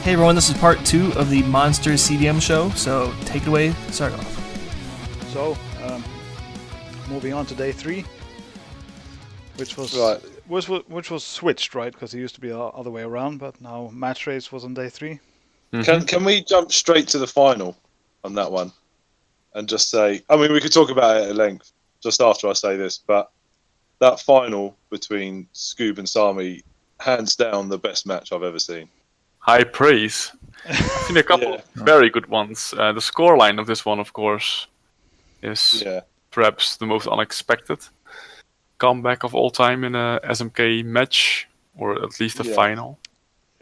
Hey everyone, this is part 2 of the Monster CDM show, so take it away, start off. So, moving on to day 3, which was Right. which was switched, right? Because it used to be the other way around, but now match race was on day 3. Can we jump straight to the final on that one and just say? I mean, we could talk about it at length just after I say this, but that final between ScouB and Sami, hands down, the best match I've ever seen. High praise. I've seen a couple of very good ones. The scoreline of this one, of course, is perhaps the most unexpected comeback of all time in a SMK match, or at least a final.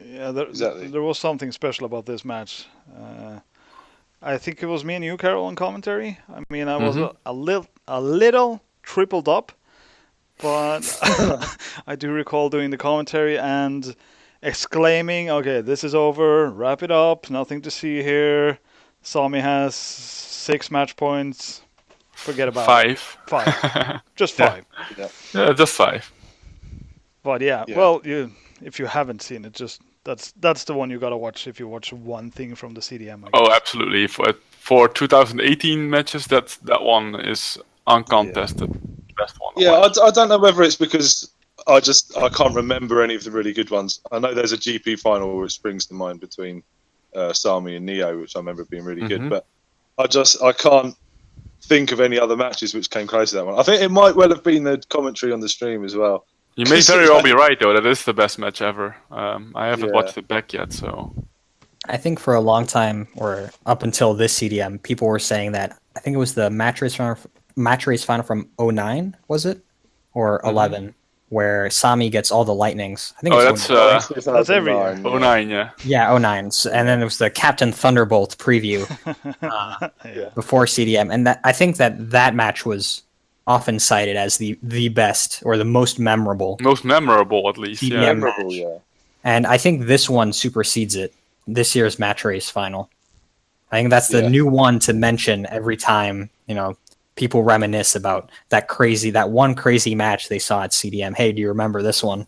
Yeah, there was something special about this match. I think it was me and you, Carol, on commentary. I mean, I was a little tripled up, but I do recall doing the commentary and exclaiming, "Okay, this is over. Wrap it up. Nothing to see here. Sami has 6 match points. Forget about it. 5. Just 5. Yeah, just 5. But well, if you haven't seen it, just that's the one you gotta watch if you watch one thing from the CDM. I guess. Oh, absolutely. For 2018 matches, that one is uncontested. Best one. Yeah, I don't know whether it's because I can't remember any of the really good ones. I know there's a GP final which springs to mind between Sami and Neo, which I remember being really good, but I can't think of any other matches which came close to that one. I think it might well have been the commentary on the stream as well. You may very well be right, though. That is the best match ever. I haven't watched it back yet, so... I think for a long time, or up until this CDM, people were saying that, I think it was the match race final from 09, was it? Or 11, where Sami gets all the lightnings. I think that's every year. 09, yeah. Yeah, 09. And then it was the Captain Thunderbolt preview before CDM. And I think that match was often cited as the best or the most memorable. Most memorable, at least. CDM match. And I think this one supersedes it. This year's match race final. I think that's the new one to mention every time, people reminisce about that one crazy match they saw at CDM. Hey, do you remember this one?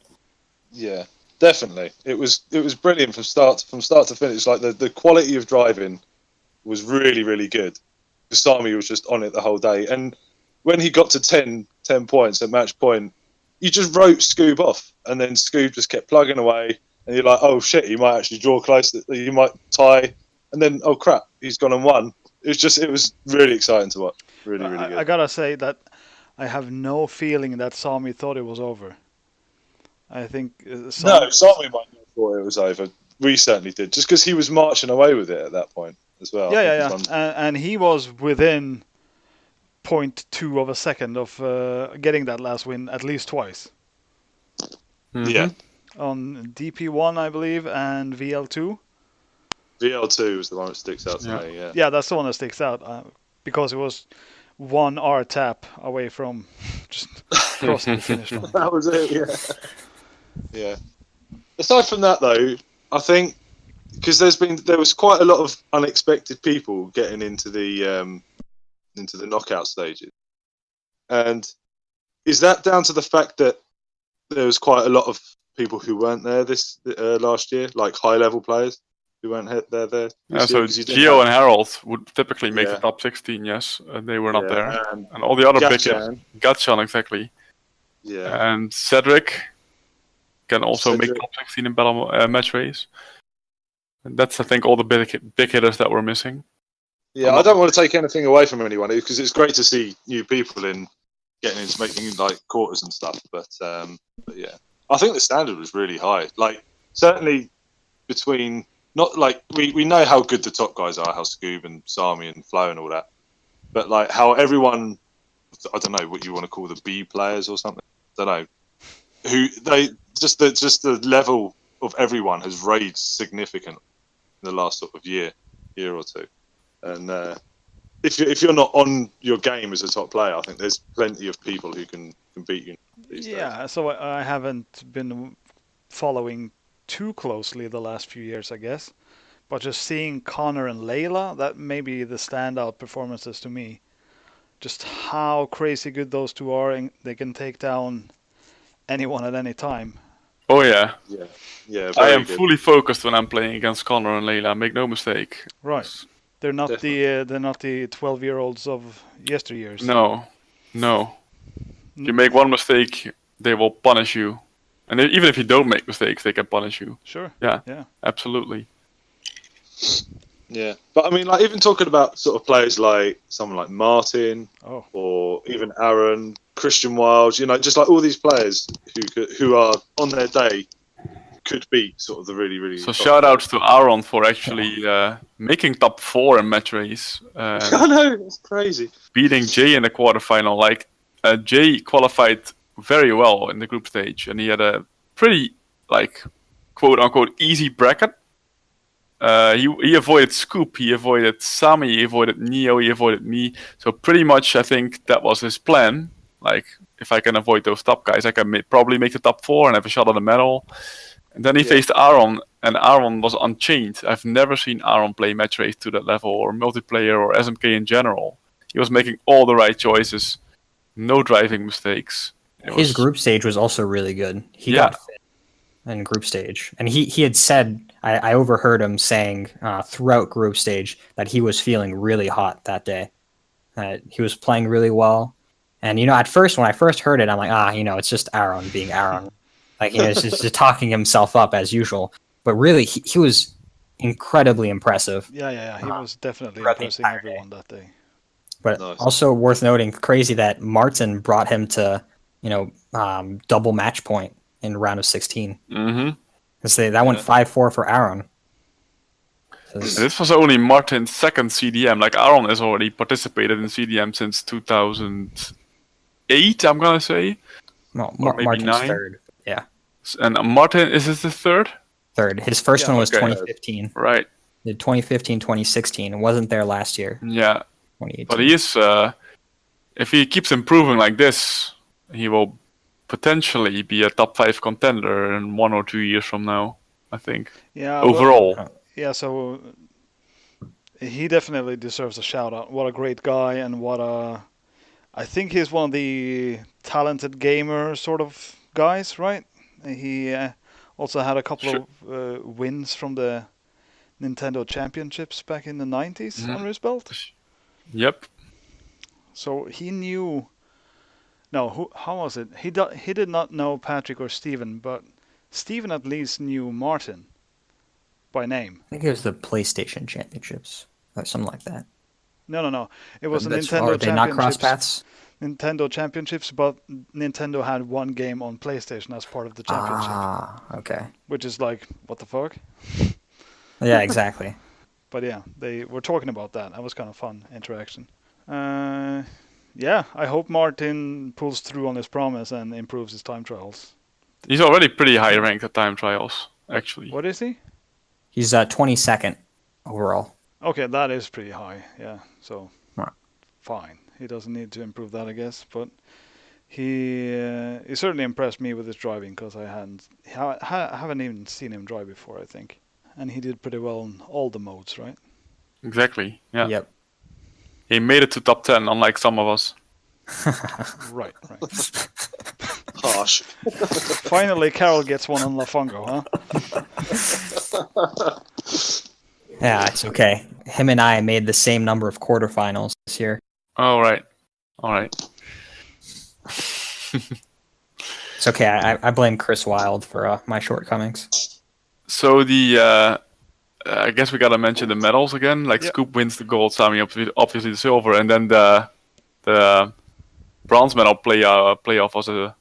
Yeah, definitely. It was brilliant from start to finish. Like the quality of driving was really, really good. Sami was just on it the whole day. And when he got to 10 points at match point, you just wrote ScouB off, and then ScouB just kept plugging away. And you're like, oh shit, he might actually draw close. You might tie, and then oh crap, he's gone and won. It was really exciting to watch. Really, really good. I gotta say that I have no feeling that Sami thought it was over. I think Sami might have thought it was over. We certainly did, just because he was marching away with it at that point as well. Yeah. And he was within 0.2 of a second of getting that last win at least twice. Yeah. On DP1, I believe, and VL2. VL2 was the one that sticks out to me, yeah. Yeah, that's the one that sticks out, because it was 1 R tap away from just crossing the finish line. That was it, yeah. Aside from that, though, I think, because there was quite a lot of unexpected people getting into the knockout stages. And is that down to the fact that there was quite a lot of people who weren't there this last year, like high-level players who weren't there. Yeah, so Gio and Harold would typically make the top 16, yes. They were not there. And all the other big... Gatchan, exactly. Yeah. And Cedric can also make top 16 in battle match race. And that's, I think, all the big hitters that were missing. Yeah, I don't want to take anything away from anyone, because it's great to see new people getting into making like quarters and stuff. But yeah. I think the standard was really high. Like, certainly between, not like, we know how good the top guys are, how ScouB and Sami and Flo and all that. But like how everyone, I don't know what you want to call the B players or something. I don't know. Just the level of everyone has raised significantly in the last sort of year or two. And if you're not on your game as a top player, I think there's plenty of people who can beat you these days. So I haven't been following too closely the last few years, I guess. But just seeing Connor and Layla, that may be the standout performances to me. Just how crazy good those two are, and they can take down anyone at any time. Oh yeah. Yeah. I am good. fully focused when I'm playing against Connor and Layla. Make no mistake. Right. They're not the 12-year-olds of yesteryears. No. If you make one mistake, they will punish you. And even if you don't make mistakes, they can punish you. Sure. Yeah. Yeah. Absolutely. Yeah, but I mean, like even talking about sort of players like someone like Martin, or even Aaron, Christian Wild, just like all these players who are on their day could beat sort of the really, really. So shout outs to Aaron for actually making top 4 in match race. I know, it's crazy. Beating Jay in the quarterfinal. Like Jay qualified very well in the group stage, and he had a pretty quote unquote easy bracket. He avoided ScouB, he avoided Sami, he avoided Neo, he avoided me. So pretty much, I think that was his plan. Like, if I can avoid those top guys, I can probably make the top 4 and have a shot at the medal. And then he faced Aaron, and Aaron was unchained. I've never seen Aaron play match race to that level, or multiplayer, or SMK in general. He was making all the right choices, no driving mistakes. His group stage was also really good. He got fit in group stage, and he had said, I overheard him saying throughout group stage that he was feeling really hot that day. He was playing really well, and at first when I first heard it, I'm like, it's just Aaron being Aaron, like he's just talking himself up as usual. But really, he was incredibly impressive. Yeah. He was definitely impressing everyone that day. But also worth noting, crazy that Martin brought him to double match point in round of 16. Mm-hmm. That went 5-4 for Aaron. This was only Martin's second CDM. Like, Aaron has already participated in CDM since 2008, I'm gonna say. No, Martin's 9. third. Yeah. And Martin, is this the third? Third. His first one was 2015. Right. The 2015, 2016. It wasn't there last year. Yeah. 2018. But he is, if he keeps improving like this, he will potentially be a top 5 contender in 1 or 2 years from now, I think. Yeah. Overall. So he definitely deserves a shout out. What a great guy, and I think he's one of the talented gamer sort of guys, right? He also had a couple of wins from the Nintendo Championships back in the 90s under his belt. Yep. So he knew. No, how was it? He did not know Patrick or Steven, but Steven at least knew Martin by name. I think it was the PlayStation Championships or something like that. No. It was a Nintendo Championships. They not cross paths? Nintendo Championships, but Nintendo had one game on PlayStation as part of the championship. Ah, okay. Which is like, what the fuck? Yeah, exactly. But yeah, they were talking about that. That was kind of fun interaction. Yeah, I hope Martin pulls through on his promise and improves his time trials. He's already pretty high ranked at time trials, actually. What is he? He's 22nd overall. Okay, that is pretty high. Yeah, so fine. He doesn't need to improve that, I guess. But he certainly impressed me with his driving, because I haven't even seen him drive before, I think. And he did pretty well in all the modes, right? Exactly. Yeah. Yep. He made it to top 10, unlike some of us. Right. Harsh. Finally, Carol gets one on Lafungo, huh? Yeah, it's okay. Him and I made the same number of quarterfinals this year. Oh, right. All right. It's okay. I blame Chris Wilde for my shortcomings. So I guess we gotta mention the medals again. Like, ScouB wins the gold, Sami obviously the silver, and then the bronze medal playoff was a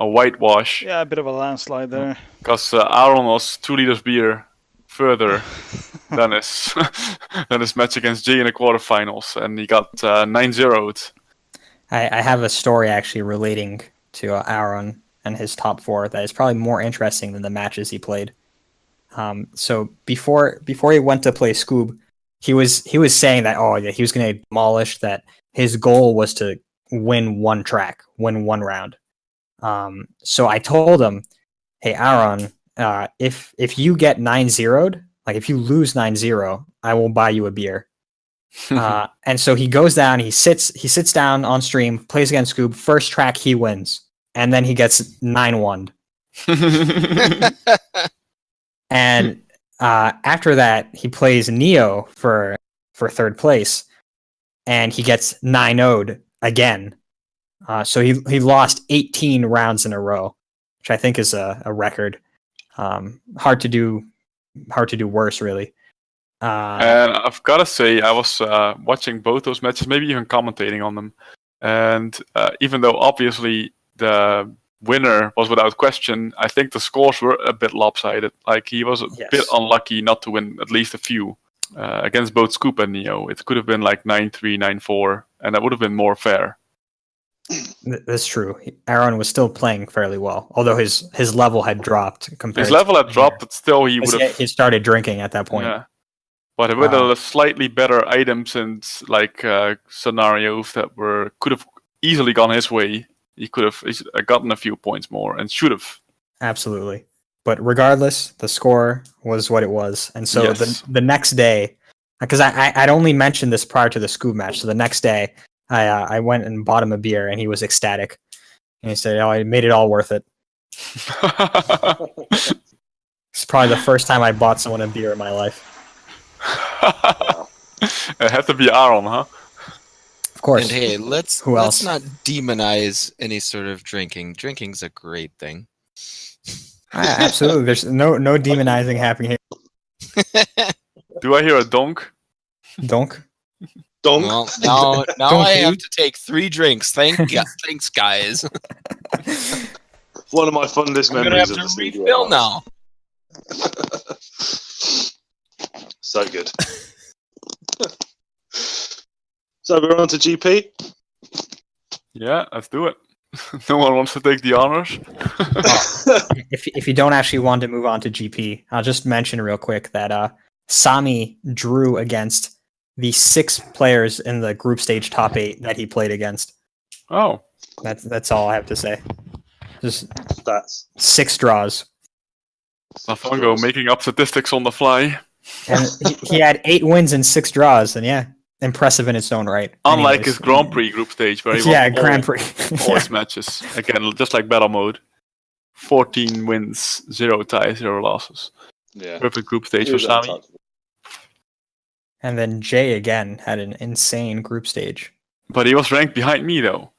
whitewash. Yeah, a bit of a landslide there. Because Aaron was 2 liters beer further than his match against Jay in the quarterfinals, and he got 9-0'd. I have a story actually relating to Aaron and his top 4 that is probably more interesting than the matches he played. So before he went to play ScouB, he was saying that he was going to demolish, that his goal was to win one track, win one round. So I told him, hey Aaron, if you get 9-0'd, like if you lose 9-0, I will buy you a beer. And so he goes down, he sits down on stream, plays against ScouB, first track he wins, and then he gets 9-1. And after that, he plays Neo for third place, and he gets 9-0'd again. So he lost 18 rounds in a row, which I think is a record. Hard to do worse, really. And I've got to say, I was watching both those matches, maybe even commentating on them. And even though obviously the winner was without question, I think the scores were a bit lopsided. Like, he was a bit unlucky not to win at least a few. Against both ScouB and Neo, it could have been like 9-3, 9-4, and that would have been more fair. That's true. Aaron was still playing fairly well, although his level had dropped compared. His level had dropped, but still he would have. He started drinking at that point. Yeah, but with a slightly better items and like scenarios that could have easily gone his way, he could have gotten a few points more and should have. Absolutely. But regardless, the score was what it was. And so the next day, because I'd only mentioned this prior to the ScouB match, so the next day I went and bought him a beer, and he was ecstatic. And he said, "Oh, I made it all worth it." It's probably the first time I bought someone a beer in my life. It had to be Aaron, huh? Of course. And hey, let's not demonize any sort of drinking. Drinking's a great thing. Absolutely. There's no demonizing happening here. Do I hear a donk? Donk? Donk? Well, now I have to take 3 drinks. Thanks, guys. One of my fondest I'm memories gonna have of to the refill now. So good. So we're on to GP? Yeah, let's do it. No one wants to take the honors. If you don't actually want to move on to GP, I'll just mention real quick that Sami drew against the 6 players in the group stage top 8 that he played against. Oh. That's all I have to say. Just stats. 6 draws. Lafungo making up statistics on the fly. And he had 8 wins and 6 draws, and yeah, impressive in its own right. Unlike his Grand Prix group stage, where he won Grand Prix. all his matches. Again, just like battle mode. 14 wins, 0 ties, 0 losses. Yeah. Perfect group stage for Sami. And then Jay again had an insane group stage. But he was ranked behind me, though.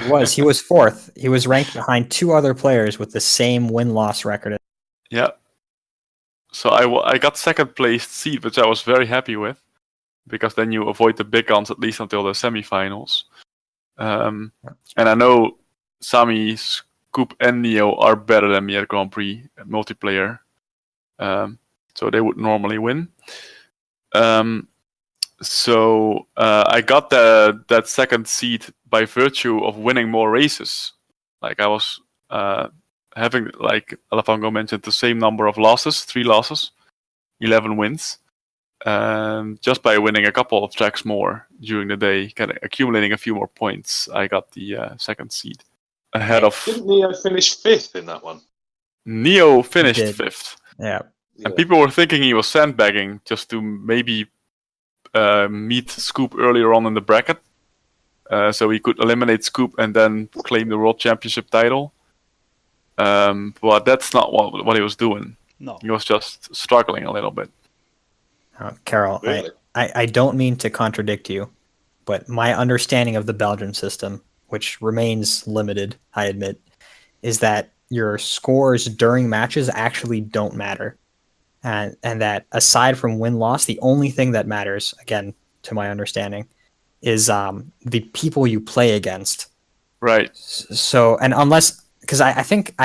He was 4th. He was ranked behind 2 other players with the same win-loss record. Yeah. So I got 2nd place seed, which I was very happy with, because then you avoid the big guns at least until the semifinals. And I know Sami, ScouB, and Neo are better than me at Grand Prix multiplayer, so they would normally win. So I got that 2nd seed by virtue of winning more races. Like, I was having, like Lafungo mentioned, the same number of losses, 3 losses, 11 wins. Just by winning a couple of tracks more during the day, kind of accumulating a few more points, I got the 2nd seed ahead of. Didn't Neo finish 5th in that one? Neo finished 5th. Yeah. And people were thinking he was sandbagging just to maybe meet ScouB earlier on in the bracket, so he could eliminate ScouB and then claim the World Championship title. But that's not what he was doing. No. He was just struggling a little bit. Carol, Really? I don't mean to contradict you, but my understanding of the Belgian system, which remains limited, I admit, is that your scores during matches actually don't matter. And that aside from win-loss, the only thing that matters, again, to my understanding, is the people you play against. Right. So, and unless, because I think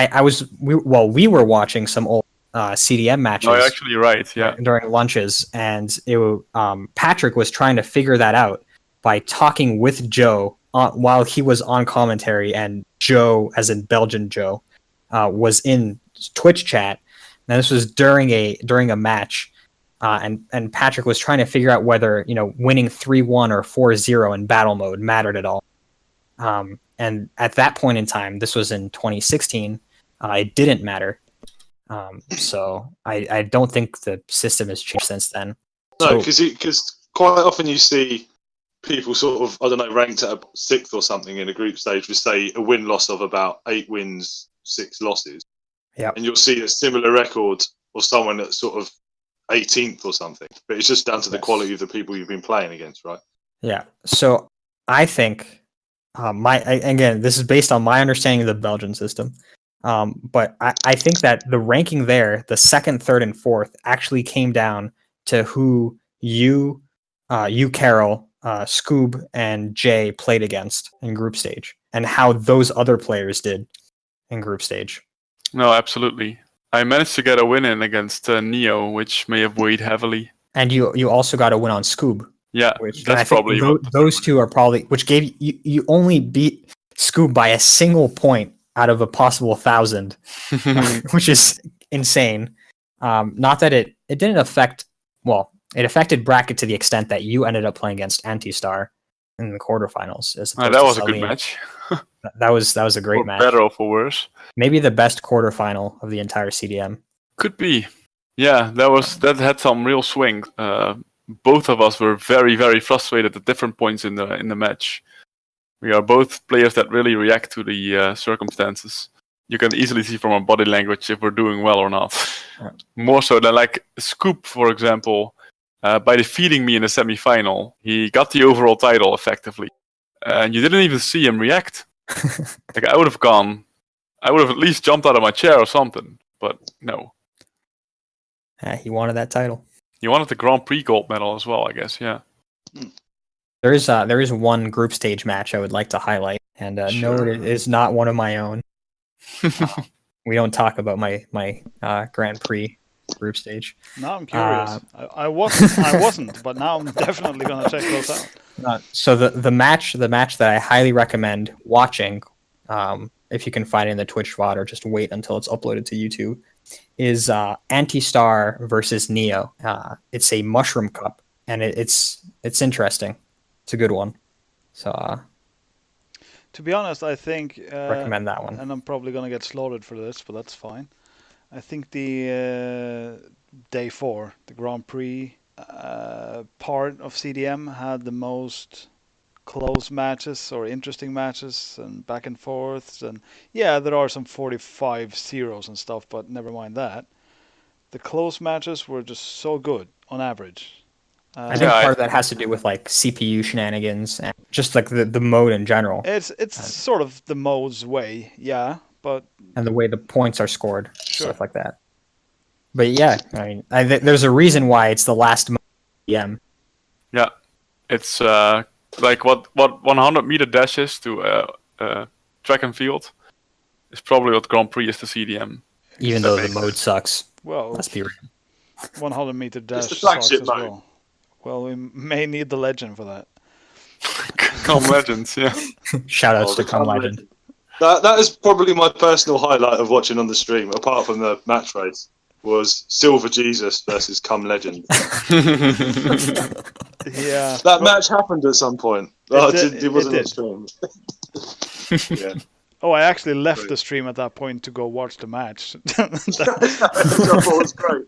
we were watching some old CDM matches. No, you're actually right, yeah. During lunches, and Patrick was trying to figure that out by talking with Joe while he was on commentary, and Joe, as in Belgian Joe, was in Twitch chat. Now, this was during a match, and Patrick was trying to figure out whether winning 3-1 or 4-0 in battle mode mattered at all. And at that point in time, this was in 2016, it didn't matter. So I don't think the system has changed since then. No, because quite often you see people sort of, I don't know, ranked at a 6th or something in a group stage with, say, a win-loss of about 8 wins, 6 losses. Yeah. And you'll see a similar record or someone that's sort of 18th or something. But it's just down to the quality of the people you've been playing against, right? Yeah. So I think again, this is based on my understanding of the Belgian system. But I think that the ranking there, the second, third, and fourth, actually came down to who you, Carol, ScouB, and Jay played against in group stage, and how those other players did in group stage. No, absolutely. I managed to get a win in against Neo, which may have weighed heavily. And you also got a win on ScouB. Yeah, that's probably those two are probably, which gave you only beat ScouB by a single point out of a possible 1,000, which is insane. Not that it didn't affect, well, it affected bracket to the extent that you ended up playing against Anti-Star in the quarterfinals. That was a good match. That was a great match. Better or for worse. Maybe the best quarterfinal of the entire CDM. Could be. Yeah, that had some real swing. Both of us were very, very frustrated at different points in the match. We are both players that really react to the circumstances. You can easily see from our body language if we're doing well or not. Yeah. More so than like ScouB, for example. By defeating me in the semi-final, he got the overall title effectively. And you didn't even see him react. Like I would have at least jumped out of my chair or something. But no. He wanted that title. He wanted the Grand Prix gold medal as well, I guess, yeah. There is one group stage match I would like to highlight, and no, it is not one of my own. We don't talk about my Grand Prix group stage. Now I'm curious. I wasn't, but now I'm definitely gonna check those out. So the match that I highly recommend watching, if you can find it in the Twitch VOD or just wait until it's uploaded to YouTube, is Anti-Star versus Neo. It's a Mushroom Cup, and it's interesting. It's a good one. So, to be honest, I think recommend that one. And I'm probably gonna get slaughtered for this, but that's fine. I think the day 4, the Grand Prix part of CDM had the most close matches or interesting matches and back and forths, and yeah, there are some 45-0s and stuff, but never mind that. The close matches were just so good on average. I think part of that has to do with like CPU shenanigans and just like the mode in general. It's sort of the mode's way, yeah, but and the way the points are scored, stuff like that. But yeah, I mean, there's a reason why it's the last mode. Yeah, it's like what 100-meter dash is to track and field is probably what Grand Prix is to CDM. Even though the mode sucks. Well, let's be real. 100-meter dash it's the flagship sucks as mode. well. Well, we may need the legend for that. Come Legends, yeah. Shoutouts to Come Legend. That is probably my personal highlight of watching on the stream, apart from the match race, was Silver Jesus versus Come Legend. Yeah. That match happened at some point. It wasn't did. on stream. Yeah. Oh, I actually left the stream at that point to go watch the match. That was great.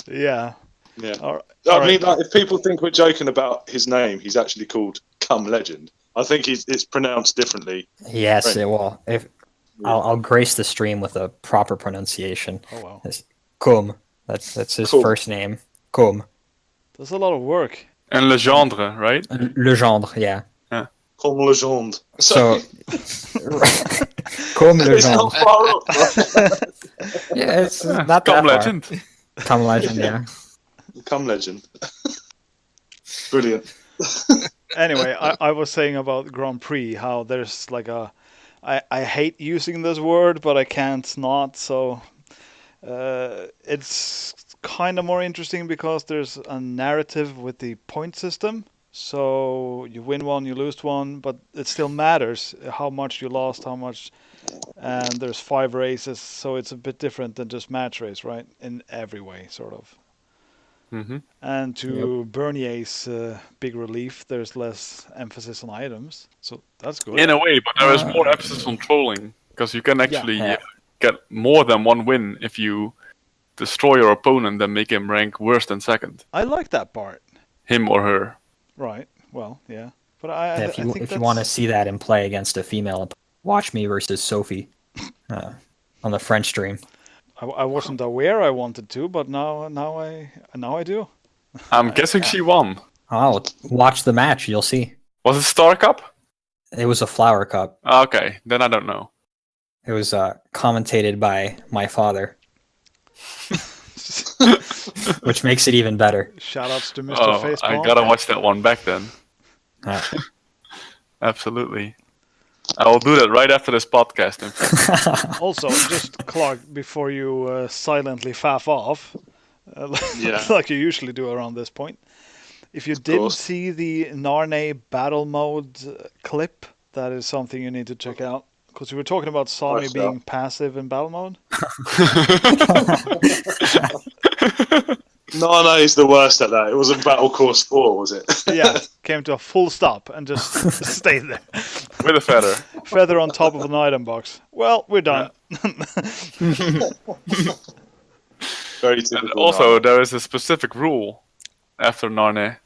Yeah. Yeah. All I mean, like, if people think we're joking about his name, he's actually called Come Legend. I think it's pronounced differently. Yes, it will. I'll grace the stream with a proper pronunciation. Oh wow. Cum. That's his first name. Cum. That's a lot of work. And Legendre, right? Legendre, yeah. Comme Legendre. So, Comme Legendre. It's not far off. Yeah, it's not that Come far. Legend. Come Legend, yeah. Come Legend. Brilliant. Anyway, I was saying about Grand Prix, how there's like I hate using this word, but I can't not, so it's kind of more interesting because there's a narrative with the point system. So you win one, you lose one, but it still matters how much you lost, how much, and there's 5 races, so it's a bit different than just match race, right? In every way, sort of. Mm-hmm. And to Bernier's big relief, there's less emphasis on items, so that's good. In a way, but there is more emphasis on trolling, because you can actually get more than one win if you destroy your opponent and make him rank worse than second. I like that part. Him or her. Right. Well, yeah. But if you want to see that in play against a female, watch me versus Sophie on the French stream. I wasn't aware I wanted to, but now I do. I'm guessing she won. Oh, watch the match. You'll see. Was it Star Cup? It was a flower cup. Okay, then I don't know. It was commentated by my father, which makes it even better. Shoutouts to Mr. Oh, Facepalm. I gotta watch that one back then. Absolutely. I will do that right after this podcast. Also, just Clark, before you silently faff off, like you usually do around this point, if you didn't see the Narne battle mode clip, that is something you need to check out. Because we were talking about Sami being passive in battle mode. Narne is the worst at that. It was a Battle Course 4, was it? Yeah, came to a full stop and just stayed there. With a feather. Feather on top of an item box. Well, we're done. Very typical. And also, there is a specific rule after Narne,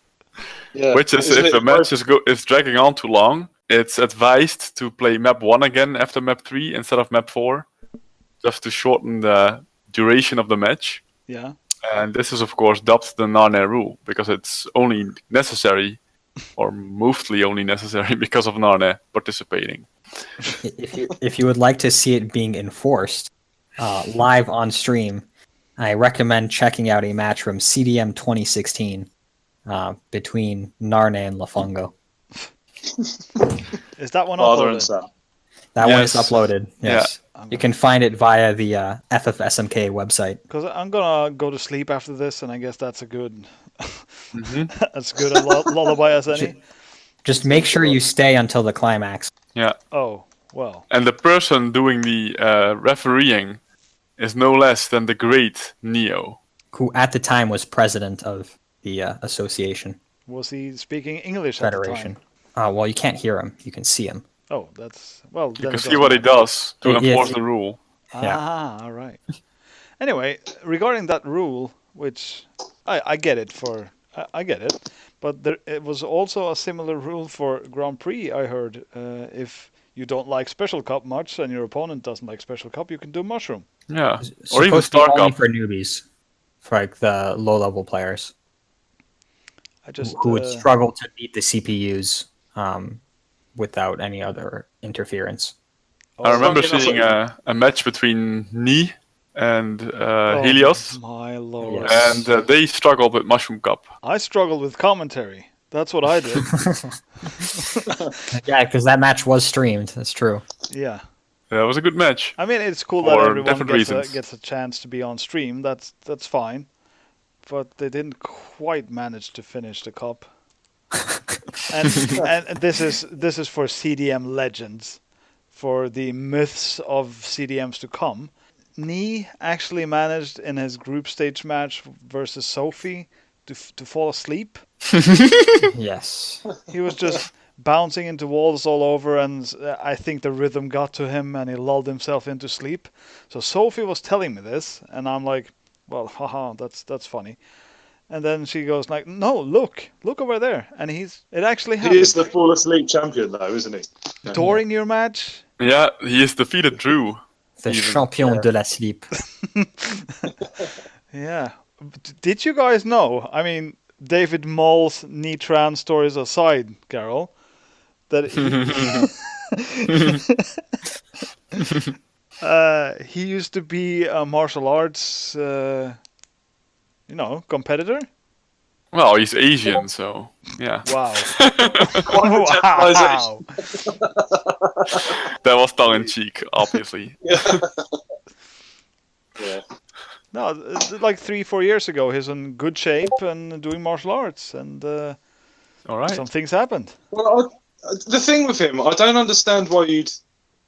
which is Isn't if the match is dragging on too long, it's advised to play map 1 again after map 3 instead of map 4, just to shorten the duration of the match. Yeah. And this is, of course, dubbed the Narne rule, because it's only necessary, or mostly only necessary, because of Narne participating. If you would like to see it being enforced live on stream, I recommend checking out a match from CDM 2016 between Narne and Lafungo. Is that one uploaded? That one is uploaded, yes. Yeah. You can find it via the FFSMK website. Because I'm going to go to sleep after this, and I guess that's a good that's good a lullaby as any. Just make sure you stay until the climax. Yeah. Oh, well. And the person doing the refereeing is no less than the great Neo. Who at the time was president of the association. Was he speaking English Federation. at the time? Well, you can't hear him. You can see him. Oh, that's... Well, you can see what he does to enforce the rule. Ah, all right. Anyway, regarding that rule, which I get it I get it, but it was also a similar rule for Grand Prix, I heard. If you don't like Special Cup much and your opponent doesn't like Special Cup, you can do Mushroom. Yeah, or even Star Cup. Only for newbies, for like the low-level players. Who would struggle to beat the CPUs without any other interference. I remember seeing a match between Ni and Helios. My lord. And they struggled with Mushroom Cup. I struggled with commentary. That's what I did. Yeah, because that match was streamed. That's true. Yeah. That was a good match. I mean, it's cool that everyone gets a chance to be on stream. That's fine. But they didn't quite manage to finish the cup. and this is for CDM legends, for the myths of CDMs to come. Ni actually managed in his group stage match versus Sophie to fall asleep. Yes. He was just bouncing into walls all over, and I think the rhythm got to him, and he lulled himself into sleep. So Sophie was telling me this, and I'm like, well, haha, that's funny. And then she goes like, no, look over there. And it actually happened. He is the fall asleep champion though, isn't he? During your match? Yeah, he has defeated Drew. The champion de la sleep. Yeah. Did you guys know, I mean, David Moll's Nitran stories aside, Carol, that he used to be a martial arts competitor? Well, he's Asian, so yeah. Wow. Wow. That was tongue in cheek, obviously. Yeah. No, like 3-4 years ago, he's in good shape and doing martial arts, and all right. some things happened. Well, the thing with him, I don't understand why you'd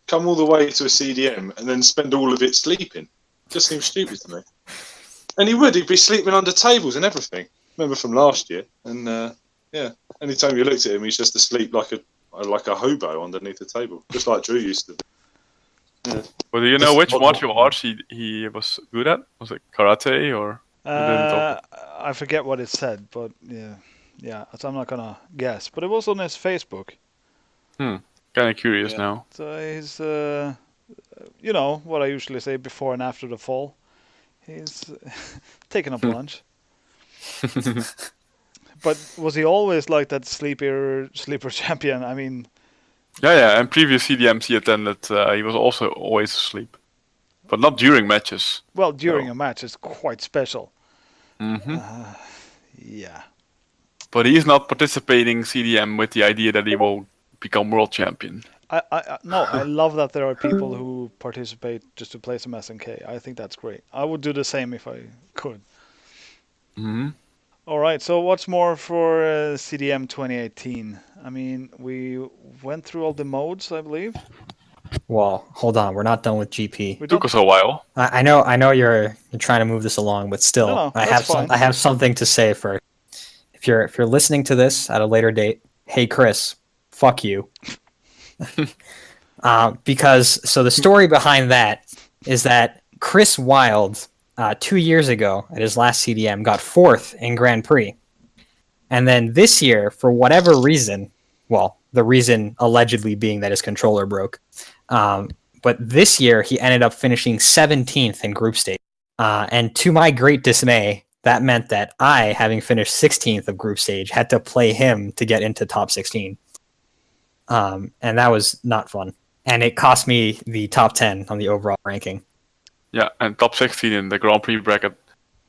come all the way to a CDM and then spend all of it sleeping. It just seems stupid to me. And he'd be sleeping under tables and everything. Remember from last year, and anytime you looked at him, he's just asleep like a hobo underneath the table, just like Drew used to. Yeah. Well, do you know which martial arts he was good at? Was it karate or? I forget what it said, but yeah. So I'm not gonna guess, but it was on his Facebook. Kind of curious now. So he's You know what I usually say before and after the fall. He's taking a plunge. But was he always like that sleeper champion? I mean. Yeah. And previous CDMs he attended, he was also always asleep, but not during matches. Well, during a match is quite special. Yeah. But he's not participating CDM with the idea that he will become world champion. I love that there are people who participate just to play some SNK. I think that's great. I would do the same if I could. All right, so what's more for CDM 2018? I mean, we went through all the modes, I believe. Well, hold on, we're not done with GP. It took us a while. I know you're trying to move this along, but still, No, I have something to say first. If you're listening to this at a later date, hey Chris, fuck you. Because the story behind that is that Chris Wilde 2 years ago at his last CDM got 4th in Grand Prix, and then this year, for whatever reason, well, the reason allegedly being that his controller broke, but this year he ended up finishing 17th in group stage, and to my great dismay, that meant that I, having finished 16th of group stage, had to play him to get into top 16. And that was not fun. And it cost me the top 10 on the overall ranking. Yeah, and top 16 in the Grand Prix bracket.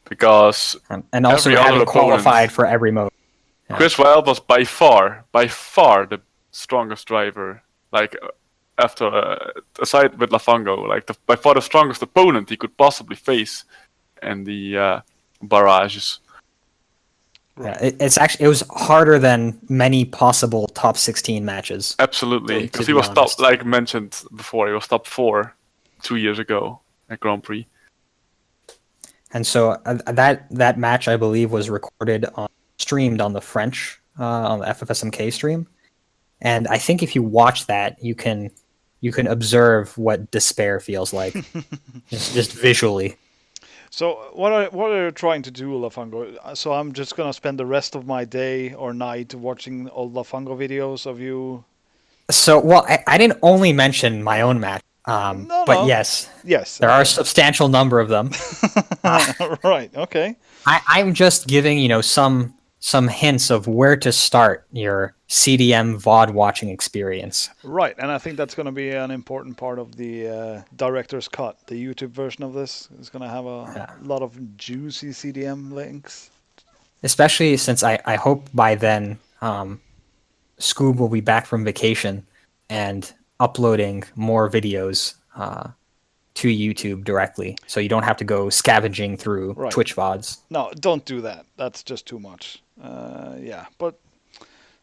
Because and also having qualified for every mode. Yeah. Chris Wilde was by far the strongest driver. Like, aside with Lafungo, like by far the strongest opponent he could possibly face in the barrages. Yeah, it was harder than many possible top 16 matches. Absolutely, because he was top, like mentioned before, he was top 4 2 years ago at Grand Prix. And so that match, I believe, was streamed on the French on the FFSMK stream. And I think if you watch that, you can observe what despair feels like, just visually. So what are you trying to do, Lafungo? So I'm just gonna spend the rest of my day or night watching old Lafungo videos of you. So I didn't only mention my own match, but yes, there are a substantial number of them. Right. Okay. I'm just giving some hints of where to start your CDM VOD watching experience. Right, and I think that's going to be an important part of the director's cut. The YouTube version of this is going to have a lot of juicy CDM links. Especially since I hope by then ScouB will be back from vacation and uploading more videos to YouTube directly, so you don't have to go scavenging through Twitch VODs. No, don't do that. That's just too much. But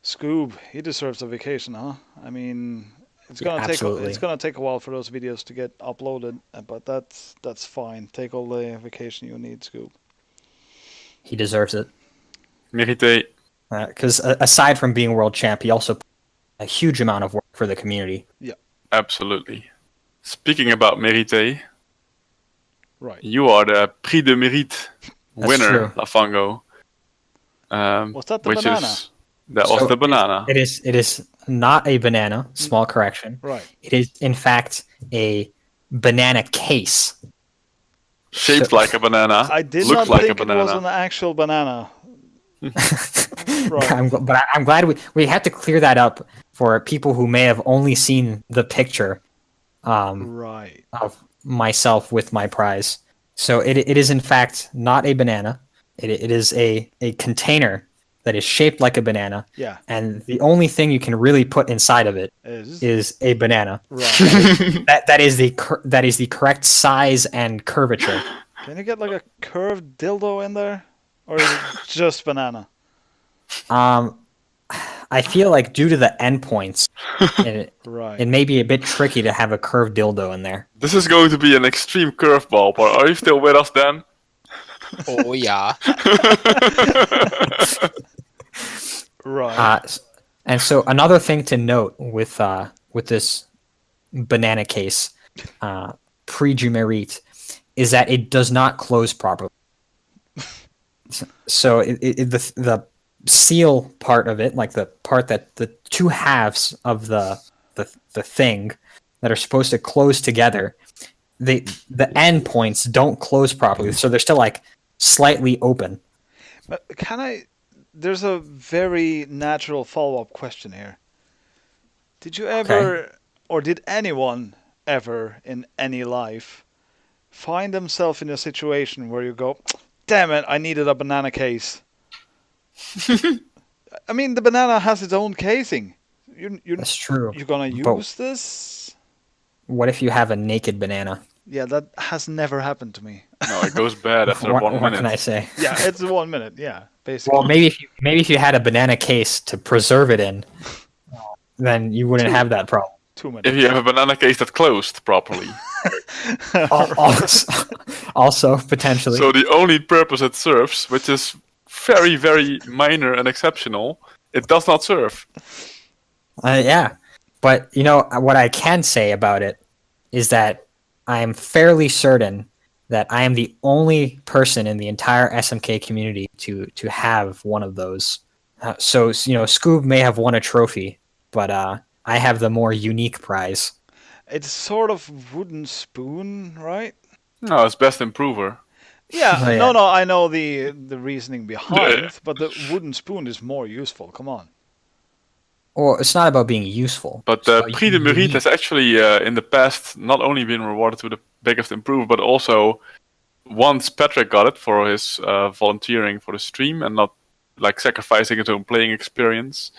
ScouB, he deserves a vacation, huh? I mean, it's gonna take a while for those videos to get uploaded, but that's fine. Take all the vacation you need, ScouB. He deserves it. Mérite. Because aside from being world champ, he also put a huge amount of work for the community. Yeah, absolutely. Speaking about Mérite, right? You are the Prix du Mérite winner, Lafungo. Was that the banana? That was the banana. It is not a banana. Small correction. Right. It is in fact a banana case. Shaped like a banana. I did not think it was an actual banana. Right. I'm glad we had to clear that up for people who may have only seen the picture. Of myself with my prize. So it is in fact not a banana. It is a container that is shaped like a banana. Yeah. And the only thing you can really put inside of it is a banana. Right. that is the correct size and curvature. Can you get like a curved dildo in there, or is it just banana? I feel like due to the endpoints, it may be a bit tricky to have a curved dildo in there. This is going to be an extreme curveball, but are you still with us, Dan? Oh, yeah. Right. And so another thing to note with this banana case, Prix du Mérite, is that it does not close properly. So the seal part of it, like the part that the two halves of the thing that are supposed to close together, the end points don't close properly, so they're still like slightly open. But there's a very natural follow-up question here. Did you ever, or did anyone ever in any life find themselves in a situation where you go, damn it, I needed a banana case? I mean, the banana has its own casing. That's true. You're gonna use this? What if you have a naked banana? Yeah, that has never happened to me. No, it goes bad after 1 minute. What can I say? Yeah, it's 1 minute. Yeah, basically. Well, maybe if you had a banana case to preserve it in, then you wouldn't have that problem. 2 minutes. If you have a banana case that closed properly. Also, potentially. So the only purpose it serves, which is very, very minor and exceptional, it does not serve. Yeah, but you know what I can say about it is that I am fairly certain that I am the only person in the entire SMK community to have one of those. So you know, ScouB may have won a trophy, but I have the more unique prize. It's sort of wooden spoon, right? No, it's best improver. Yeah, Oh, yeah. no, I know the reasoning behind, but the wooden spoon is more useful. Come on. Well, it's not about being useful. But the Prix du Mérite has actually, in the past, not only been rewarded with the biggest improver, but also once Patrick got it for his volunteering for the stream and not like sacrificing his own playing experience,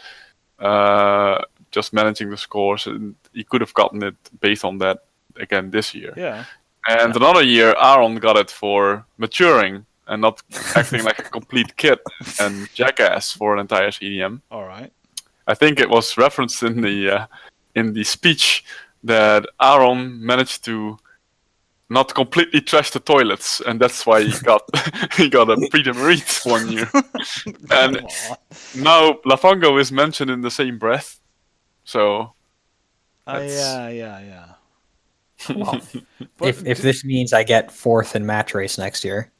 just managing the scores, and he could have gotten it based on that again this year. Yeah. And another year, Aaron got it for maturing and not acting like a complete kid and jackass for an entire CDM. All right. I think it was referenced in the speech that Aaron managed to not completely trash the toilets, and that's why he got he got a Prix du Mérite 1 year. And now Lafungo is mentioned in the same breath, so. Yeah. Well, if this means I get 4th in match race next year,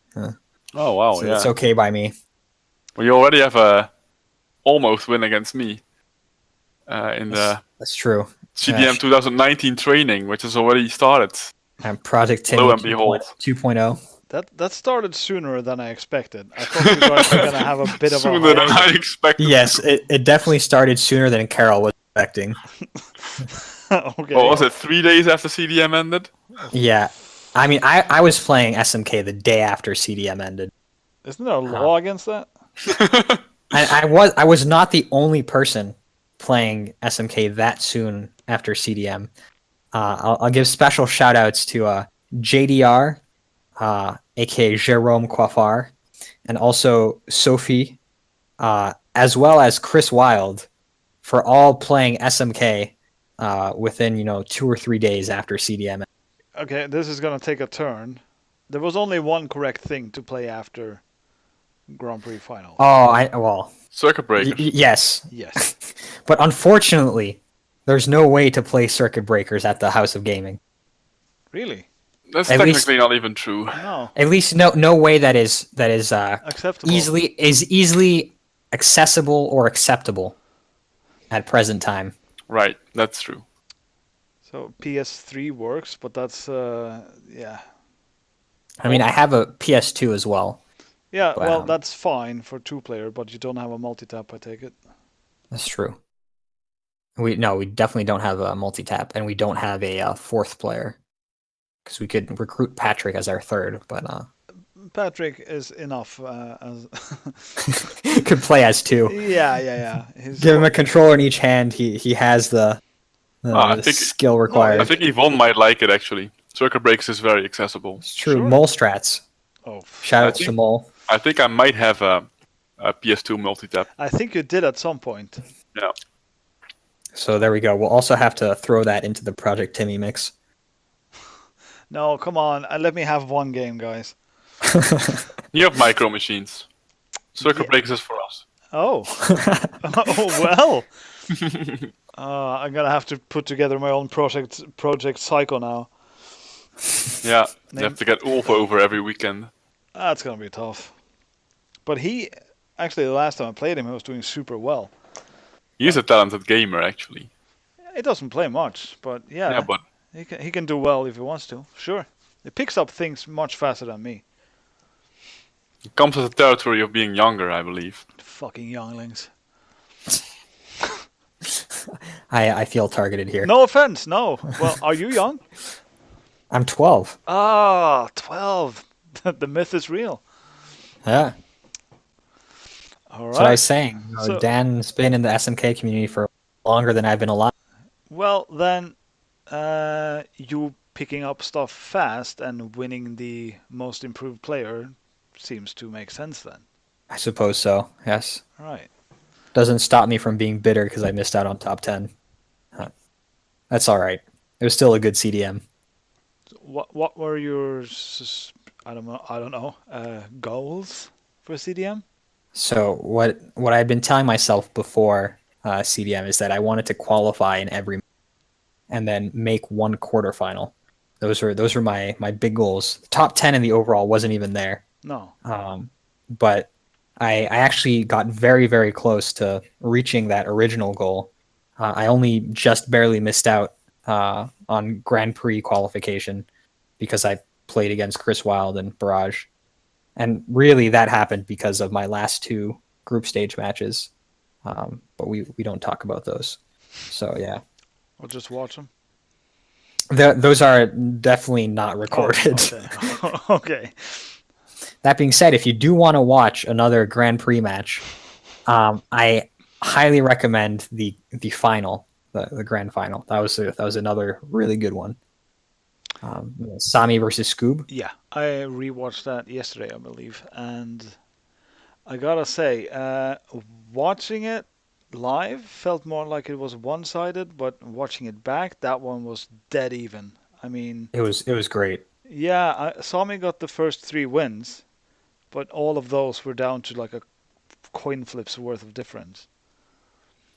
Oh wow, so yeah. it's okay by me. Well, you already have a almost win against me in the That's true. CDM 2019 training, which has already started. And Project Timmy Lo and behold. 2.0. That started sooner than I expected. I thought you guys were going to have a bit of a Sooner than hiatus. I expected. Yes, it definitely started sooner than Carol was expecting. Okay. What was it, 3 days after CDM ended? Yeah. I mean, I was playing SMK the day after CDM ended. Isn't there a law against that? I was not the only person playing SMK that soon after CDM. I'll give special shout outs to JDR, aka Jerome Coiffard, and also Sophie, as well as Chris Wild, for all playing SMK within 2 or 3 days after CDM. Okay, this is going to take a turn. There was only one correct thing to play after Grand Prix final. Oh, Circuit Breakers. Yes. Yes. But unfortunately, there's no way to play Circuit Breakers at the House of Gaming. Really? That's At technically not even true. No. At least no way that is Acceptable. easily accessible or acceptable at present time. Right, that's true. So PS3 works, but that's yeah. I mean, I have a PS2 as well. Yeah, Wow. well, that's fine for 2-player, but you don't have a multi-tap, I take it. That's true. We definitely don't have a multi-tap, and we don't have a 4th player because we could recruit Patrick as our 3rd, but Patrick is enough as could play as 2. Yeah. Give him a controller in each hand. He has the I think- skill required. I think Yvonne might like it, actually. Circuit Breaks is very accessible. It's true. Sure. Mole strats. Oh, Shout I out to think- Mole. I think I might have a PS2 multi-tap. I think you did at some point. Yeah. So there we go. We'll also have to throw that into the Project Timmy mix. No, come on. Let me have one game, guys. You have micro machines. Circuit Yeah. Breaks is for us. Oh. Oh, well. I'm going to have to put together my own Project Psycho now. Yeah, you have to get Ulf over every weekend. That's going to be tough. But actually, the last time I played him, he was doing super well. He's a talented gamer, actually. He doesn't play much, but yeah. Yeah, but He can do well if he wants to. Sure. He picks up things much faster than me. It comes with the territory of being younger, I believe. Fucking younglings. I feel targeted here. No offense, no. Well, are you young? I'm 12. Ah, 12. The myth is real. Yeah. All right. That's what I was saying. Dan's been in the SMK community for longer than I've been alive. Well, then, you picking up stuff fast and winning the most improved player seems to make sense then. I suppose so, yes. Right. Doesn't stop me from being bitter because I missed out on top 10. That's all right. It was still a good CDM. What were your goals for CDM? So what I'd been telling myself before CDM is that I wanted to qualify in every and then make one quarterfinal. Those were my big goals. Top 10 in the overall wasn't even there. No. But I actually got very, very close to reaching that original goal. I only just barely missed out on Grand Prix qualification because I played against Chris Wilde and Barrage. And really that happened because of my last 2 group stage matches. But we don't talk about those. So, yeah. I'll just watch them. Those are definitely not recorded. Oh, okay. Okay. That being said, if you do want to watch another Grand Prix match, I highly recommend the final, the grand final. That was another really good one. Sami versus ScouB. Yeah, I rewatched that yesterday, I believe, and I gotta say, watching it live felt more like it was one-sided, but watching it back, that one was dead even. I mean, it was great. Yeah, Sami got the first 3 wins, but all of those were down to like a coin flip's worth of difference.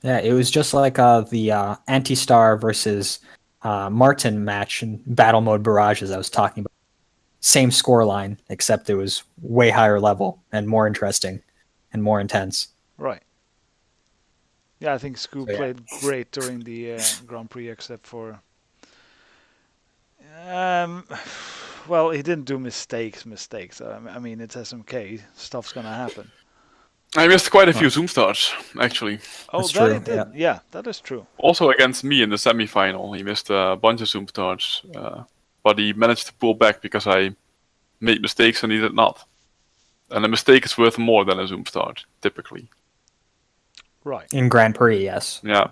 Yeah, it was just like the Anti-Star versus Martin match in Battle Mode Barrages I was talking about. Same score line, except it was way higher level and more interesting and more intense. Right. Yeah, I think ScouB played great during the Grand Prix, except for... well, he didn't do mistakes. I mean, it's SMK. Stuff's going to happen. I missed quite a few Zoom starts, actually. Oh, that's true. He did. Yeah, that is true. Also against me in the semi-final, he missed a bunch of Zoom starts. But he managed to pull back because I made mistakes and he did not. And a mistake is worth more than a Zoom start, typically. Right. In Grand Prix, yes. Yeah.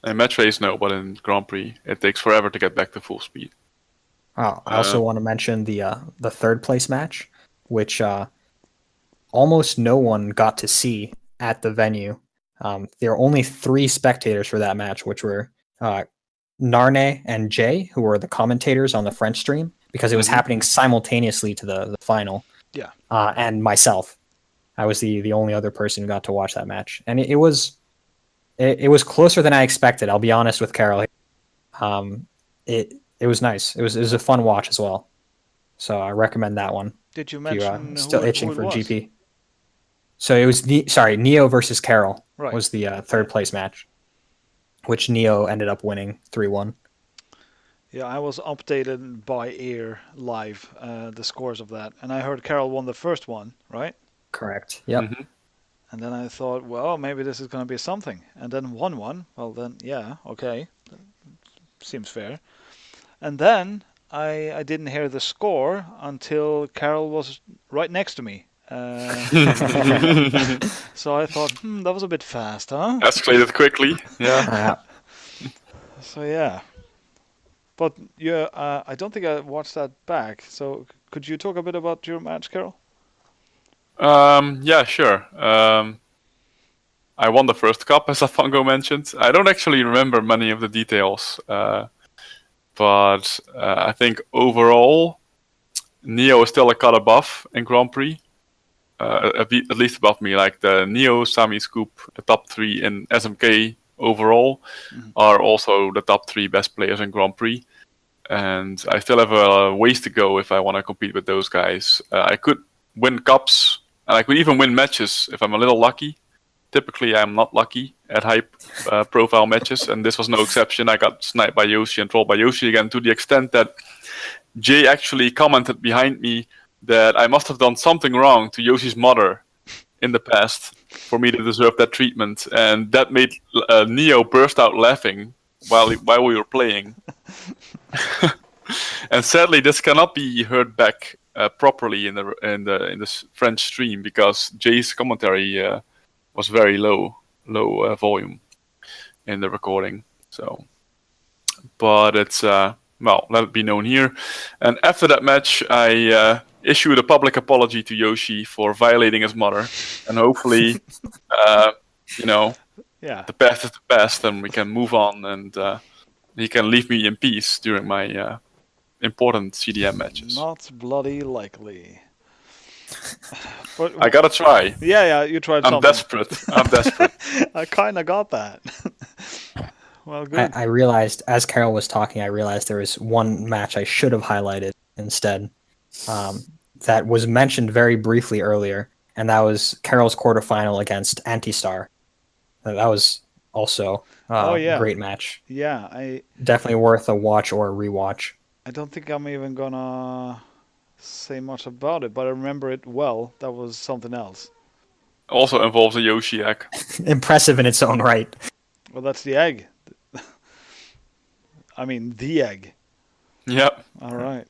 In match phase, no, but in Grand Prix, it takes forever to get back to full speed. Oh, I also want to mention the third place match, which almost no one got to see at the venue. There were only 3 spectators for that match, which were Narne and Jay, who were the commentators on the French stream, because it was happening simultaneously to the final. Yeah. And myself. I was the only other person who got to watch that match. And it was closer than I expected, I'll be honest with Carol. It was nice. It was a fun watch as well. So I recommend that one. Did you mention still itching for GP? So it was Neo versus Carol was the third place match, which Neo ended up winning 3-1. Yeah, I was updated by ear live the scores of that, and I heard Carol won the first one, right? Correct. Yep. Mm-hmm. And then I thought, well, maybe this is going to be something. And then won one. Well, then, yeah, okay, seems fair. And then I didn't hear the score until Carol was right next to me. So I thought, that was a bit fast, huh? Escalated quickly. Yeah. So yeah. But yeah, I don't think I watched that back. So could you talk a bit about your match, Carol? Yeah, sure. I won the first cup, as Lafungo mentioned. I don't actually remember many of the details. But I think overall, Neo is still a cut above in Grand Prix. At least above me. Like the Neo, Sami, ScouB, the top 3 in SMK overall are also the top 3 best players in Grand Prix. And I still have a ways to go if I want to compete with those guys. I could win cups, and I could even win matches if I'm a little lucky. typically I'm not lucky at high profile matches, and this was no exception. I got sniped by Yoshi and trolled by Yoshi again, to the extent that Jay actually commented behind me that I must have done something wrong to Yoshi's mother in the past for me to deserve that treatment, and that made Neo burst out laughing while we were playing. And sadly, this cannot be heard back properly in the French stream, because Jay's commentary was very low volume in the recording. So, but it's well, let it be known here. And after that match, I issued a public apology to Yoshi for violating his mother, and hopefully, the past is the past, and we can move on, and he can leave me in peace during my important CDM matches. Not bloody likely. But, I gotta try. Yeah, you tried something. I'm desperate. I kind of got that. Well, good. I realized, as Carol was talking, I realized there was one match I should have highlighted instead. That was mentioned very briefly earlier, and that was Carol's quarterfinal against Antistar. That was also a great match. Yeah, definitely worth a watch or a rewatch. I don't think I'm even gonna say much about it, but I remember it well. That was something else. Also involves a Yoshi egg. Impressive in its own right. Well, that's the egg. I mean, the egg. Yep. All right.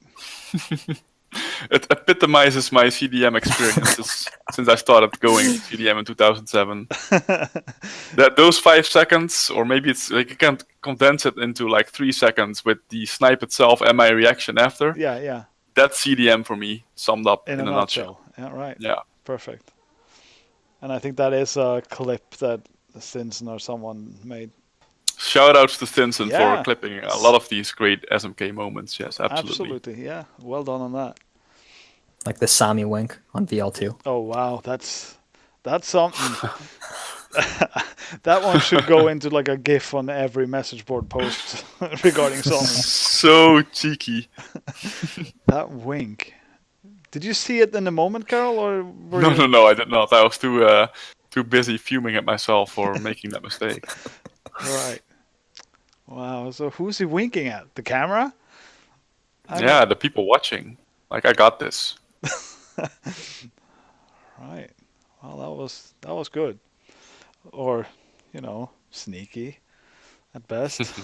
It epitomizes my CDM experiences since I started going CDM in 2007. That those 5 seconds, or maybe it's like you can condense it into like 3 seconds with the snipe itself and my reaction after. Yeah. That's CDM for me, summed up in a nutshell. Yeah, right. Yeah. Perfect. And I think that is a clip that Stinson or someone made. Shout outs to Stinson for clipping a lot of these great SMK moments. Yes, absolutely. Absolutely, yeah. Well done on that. Like the Sami wink on VL2. Oh wow, that's something. That one should go into like a GIF on every message board post regarding Sami. So cheeky. That wink. Did you see it in the moment, Carol, or No, I did not. I was too busy fuming at myself for making that mistake. Right. Wow. So who's he winking at? The camera? The people watching. Like, I got this. Right. Well, that was good. Or, sneaky at best.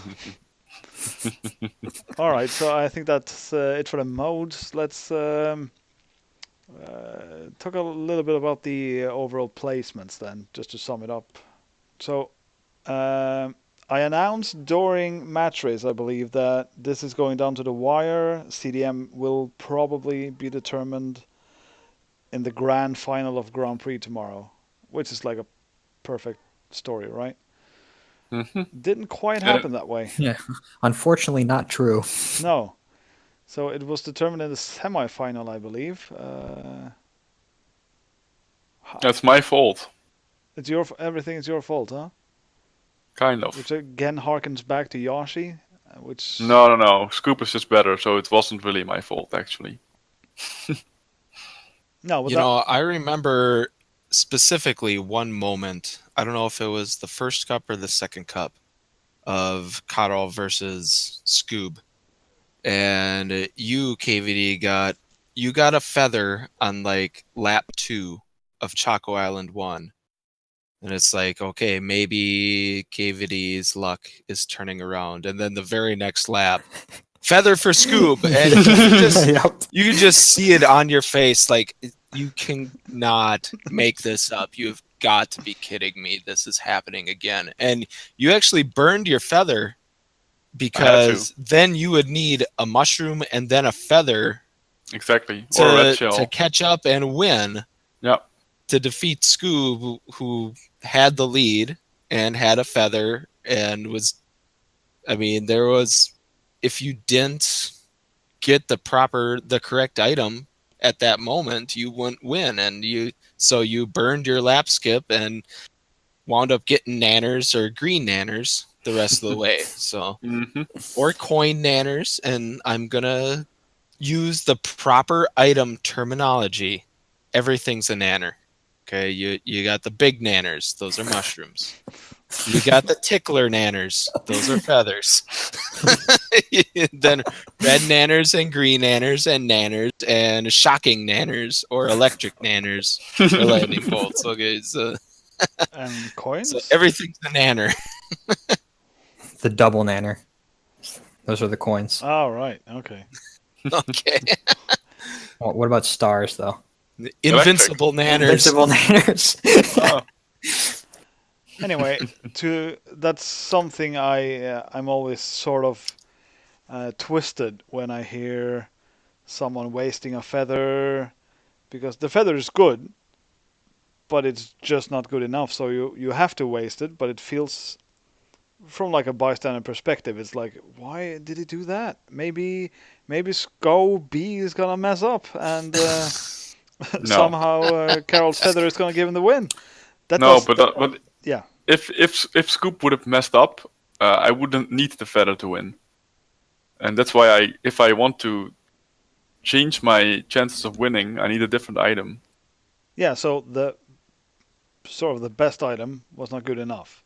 All right. So I think that's it for the modes. Let's talk a little bit about the overall placements then, just to sum it up. So I announced during match race, I believe, that this is going down to the wire. CDM will probably be determined in the grand final of Grand Prix tomorrow, which is like a perfect story, right? Mm-hmm. Didn't quite happen that way. Yeah, unfortunately not true. No. So it was determined in the semi-final, I believe. That's my fault. Everything is your fault, huh? Kind of. Which again harkens back to Yoshi, which... No. ScouB is just better, so it wasn't really my fault, actually. No, I remember specifically one moment. I don't know if it was the first cup or the second cup of Karol versus ScouB. And you, KVD, got a feather on like lap 2 of Choco Island 1. And it's like, okay, maybe KVD's luck is turning around. And then the very next lap, feather for ScouB. And you can just see it on your face. Like, you cannot make this up. You've got to be kidding me. This is happening again. And you actually burned your feather because then you would need a mushroom and then a feather. Exactly. Or a red shell. To catch up and win. Yep. To defeat ScouB, who had the lead and had a feather and was, there was, if you didn't get the correct item at that moment, you wouldn't win. And so you burned your lap skip and wound up getting nanners or green nanners the rest of the way. So, or coin nanners. And I'm going to use the proper item terminology. Everything's a nanner. Okay, you got the big nanners. Those are mushrooms. You got the tickler nanners. Those are feathers. Then red nanners and green nanners and shocking nanners or electric nanners or lightning bolts. Okay, so And coins. so everything's a nanner. The double nanner. Those are the coins. Oh, right. Okay. Okay. What about stars, though? The invincible nanners. Invincible nanners. Oh. Anyway, that's something I'm always sort of twisted when I hear someone wasting a feather, because the feather is good, but it's just not good enough. So you have to waste it, but it feels, from like a bystander perspective, it's like, why did he do that? Maybe ScouB is gonna mess up and somehow Carol's feather is gonna give him the win. But yeah. If ScouB would have messed up, I wouldn't need the feather to win, and that's why if I want to change my chances of winning, I need a different item. Yeah. So the best item was not good enough.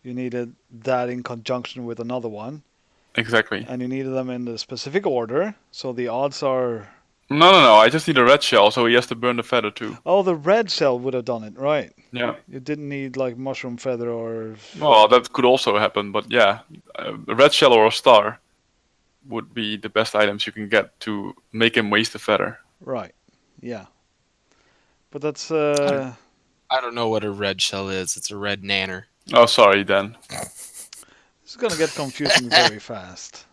You needed that in conjunction with another one. Exactly. And you needed them in the specific order, so the odds are... No. I just need a red shell, so he has to burn the feather too. Oh, the red shell would have done it, right? Yeah. You didn't need like mushroom feather or... Well, that could also happen, but yeah, a red shell or a star would be the best items you can get to make him waste the feather. Right. Yeah. But that's... I don't know what a red shell is. It's a red nanner. Oh, sorry, Dan. It's gonna get confusing very fast.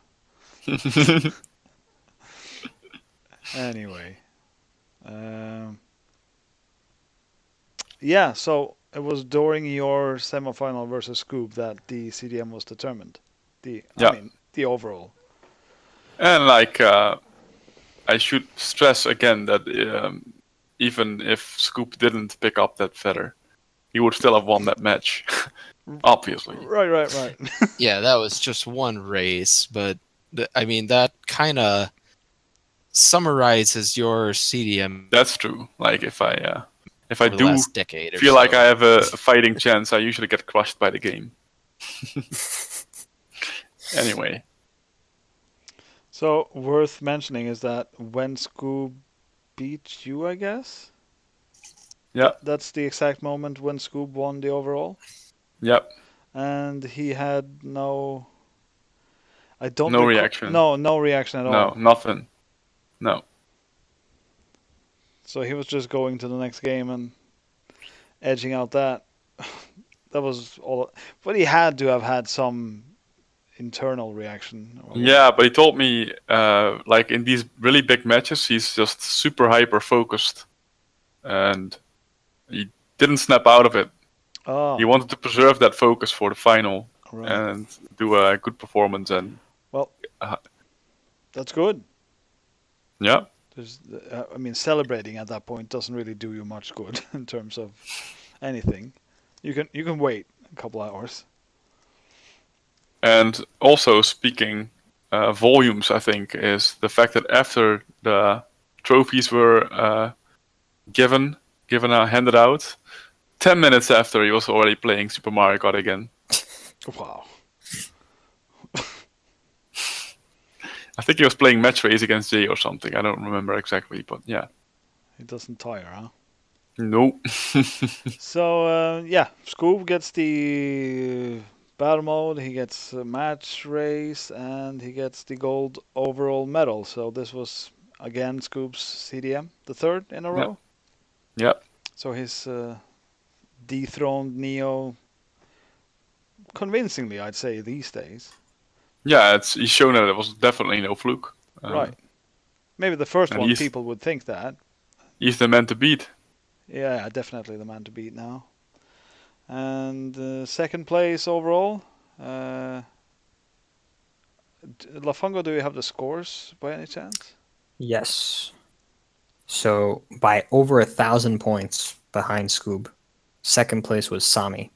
Anyway. Yeah, so it was during your semifinal versus ScouB that the CDM was determined. I mean, the overall. And I should stress again that even if ScouB didn't pick up that feather, he would still have won that match. Obviously. Right. Yeah, that was just one race, but that kind of summarizes your CDM. That's true. Like if I do last decade feel like I have a fighting chance, I usually get crushed by the game. Anyway. So worth mentioning is that when ScouB beat you, I guess. Yeah. That's the exact moment when ScouB won the overall. Yep. And he had no reaction. No reaction at all. No, nothing. No. So he was just going to the next game and edging out that. That was all. But he had to have had some internal reaction. Yeah, but he told me, like in these really big matches, he's just super hyper focused, and he didn't snap out of it. Oh. He wanted to preserve that focus for the final and do a good performance. And well, that's good. Yeah. I mean, celebrating at that point doesn't really do you much good in terms of anything. You can wait a couple hours. And also speaking volumes, I think, is the fact that after the trophies were handed out, 10 minutes after, he was already playing Super Mario Kart again. Wow. I think he was playing Match Race against Jay or something. I don't remember exactly, but yeah. He doesn't tire, huh? No. So, ScouB gets the battle mode, he gets a match race, and he gets the gold overall medal. So this was, again, ScouB's CDM, the third in a row. Yep. So his dethroned Neo convincingly, I'd say, these days. Yeah, he's shown that it was definitely no fluke. Right. Maybe the first one people would think that. He's the man to beat. Yeah, definitely the man to beat now. And second place overall. Lafungo, do you have the scores by any chance? Yes. So by over 1,000 points behind ScouB. Second place was Sami.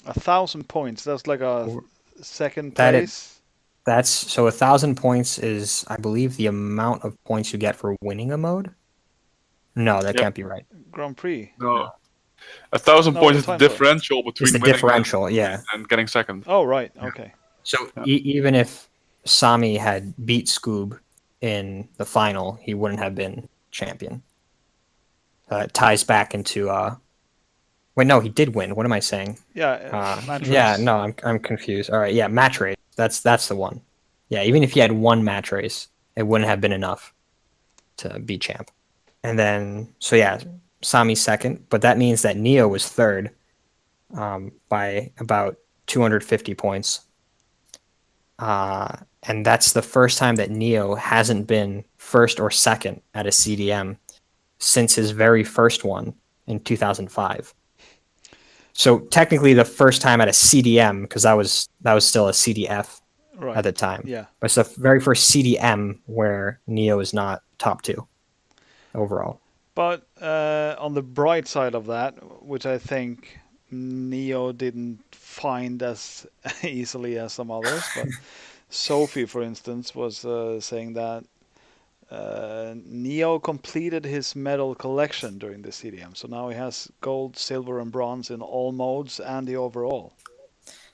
1,000 points. That's like a second place. So 1,000 points is, I believe, the amount of points you get for winning a mode. No, that can't be right. Grand Prix. No. 1,000 points is the differential between it's the winning differential, and getting second. Oh, right. Okay. So even if Sami had beat ScouB in the final, he wouldn't have been champion. It ties back into wait, no, he did win. What am I saying? Yeah, match race. Yeah, no, I'm confused. All right, yeah, match race. That's the one. Yeah, even if he had one match race, it wouldn't have been enough to be champ. And then, so yeah, Sami's second, but that means that Neo was third by about 250 points. And that's the first time that Neo hasn't been first or second at a CDM since his very first one in 2005. So technically the first time at a CDM, because that was still a CDF at the time. Yeah. But it's the very first CDM where Neo is not top 2 overall. But on the bright side of that, which I think Neo didn't find as easily as some others, but Sophie, for instance, was saying that Neo completed his medal collection during the CDM. So now he has gold, silver, and bronze in all modes and the overall.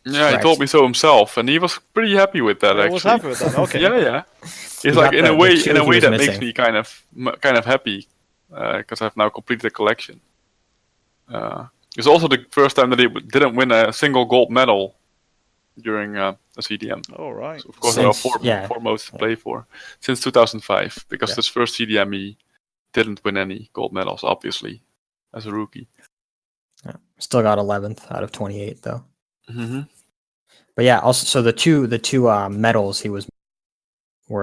Yeah, he told me so himself, and he was pretty happy with that. I was happy with that. Okay. yeah. It's like in a way that makes me kind of happy because I've now completed the collection. It's also the first time that he didn't win a single gold medal during a CDM. Oh, right. So of course, there are four modes to play for since 2005, because this first CDM he didn't win any gold medals, obviously, as a rookie. Yeah. Still got 11th out of 28, though. Mm-hmm. But yeah, also so the two medals he were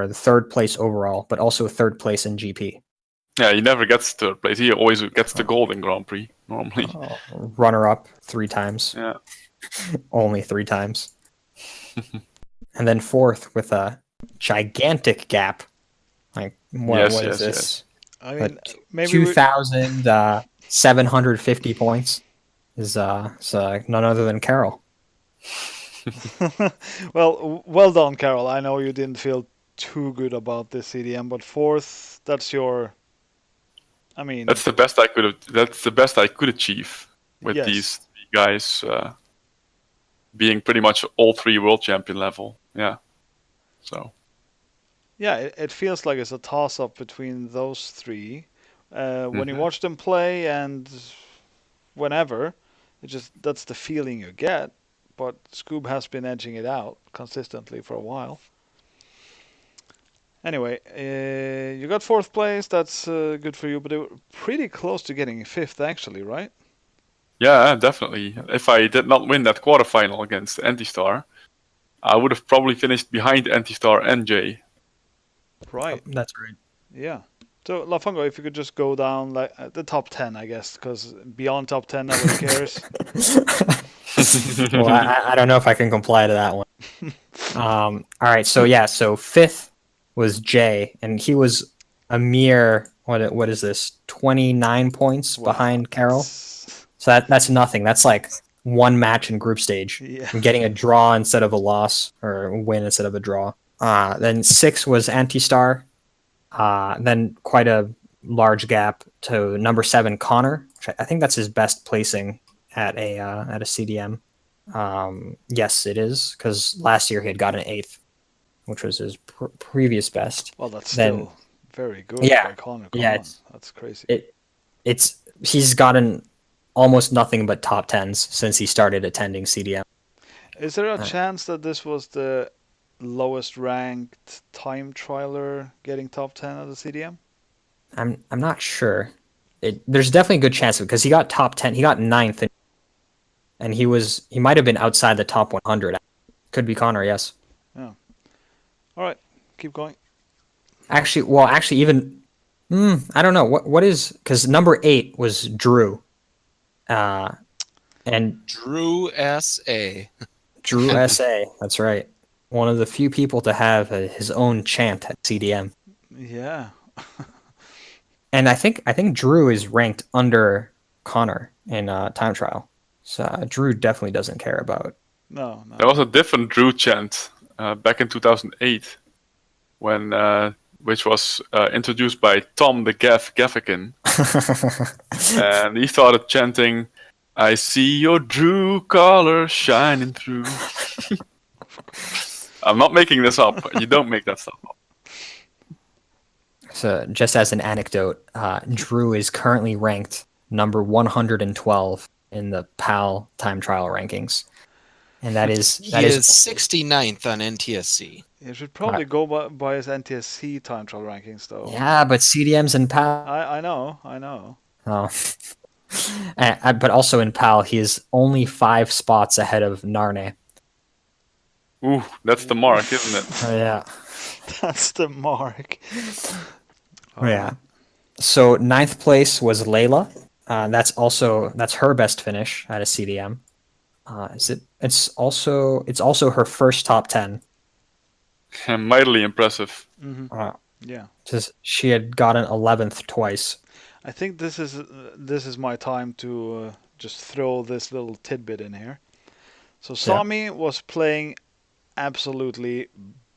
the third place overall, but also third place in GP. Yeah, he never gets third place. He always gets the gold in Grand Prix normally. Runner up 3 times. Yeah, only 3 times. And then fourth with a gigantic gap. Like what is this? I mean, maybe 2,750 points is none other than Carol. well done, Carol. I know you didn't feel too good about this CDM, but fourth, that's your. I mean, that's the best I could have. That's the best I could achieve with these guys being pretty much all 3 world champion level. Yeah. So. Yeah, it feels like it's a toss-up between those 3. When you watch them play and whenever, that's the feeling you get. But ScouB has been edging it out consistently for a while. Anyway, you got 4th place. That's good for you, but they were pretty close to getting 5th, actually, right? Yeah, definitely. If I did not win that quarterfinal against Antistar, I would have probably finished behind Antistar and Jay. Right. That's right. Yeah. So, Lafungo, if you could just go down like the top 10, I guess, because beyond top 10, nobody cares. Well, I don't know if I can comply to that one. All right, so 5th was Jay, and he was a mere what is this? 29 points behind Carol. So that's nothing. That's like 1 match in group stage. Yeah. And getting a draw instead of a loss, or a win instead of a draw. Then 6 was Antistar. Then quite a large gap to number 7 Connor, which I think that's his best placing at a CDM. Yes, it is, because last year he had got an 8th, which was his previous best. Well, that's still very good by Connor. That's crazy. He's gotten almost nothing but top 10s since he started attending CDM. Is there a chance that this was the lowest ranked time trialer getting top 10 at the CDM? I'm not sure. There's definitely a good chance because he got top 10. He got 9th, and he might have been outside the top 100. Could be Connor, yes. Yeah. All right, keep going. Actually, even I don't know what is, because number 8 was Drew. And Drew S.A. Drew S.A. That's right. One of the few people to have his own chant at CDM. Yeah. And I think Drew is ranked under Connor in time trial. So Drew definitely doesn't care about. No. There was a different Drew chant back in 2008 when which was introduced by Tom the Gaff Gaffigan. And he started chanting, "I see your true color shining through." I'm not making this up. You don't make that stuff up. So, just as an anecdote, Drew is currently ranked number 112 in the PAL time trial rankings. And that is... He is 69th on NTSC. He should probably go by his NTSC time trial rankings, though. Yeah, but CDM's in PAL. I know. Oh. But also in PAL, he is only 5 spots ahead of Narne. Ooh, that's the mark, isn't it? Yeah. That's the mark. Yeah. So 9th place was Layla. That's her best finish at a CDM. It's also her first top 10. Mightily impressive. Mm-hmm. Yeah. She had gotten 11th twice. I think this is my time to just throw this little tidbit in here. So Sami was playing absolutely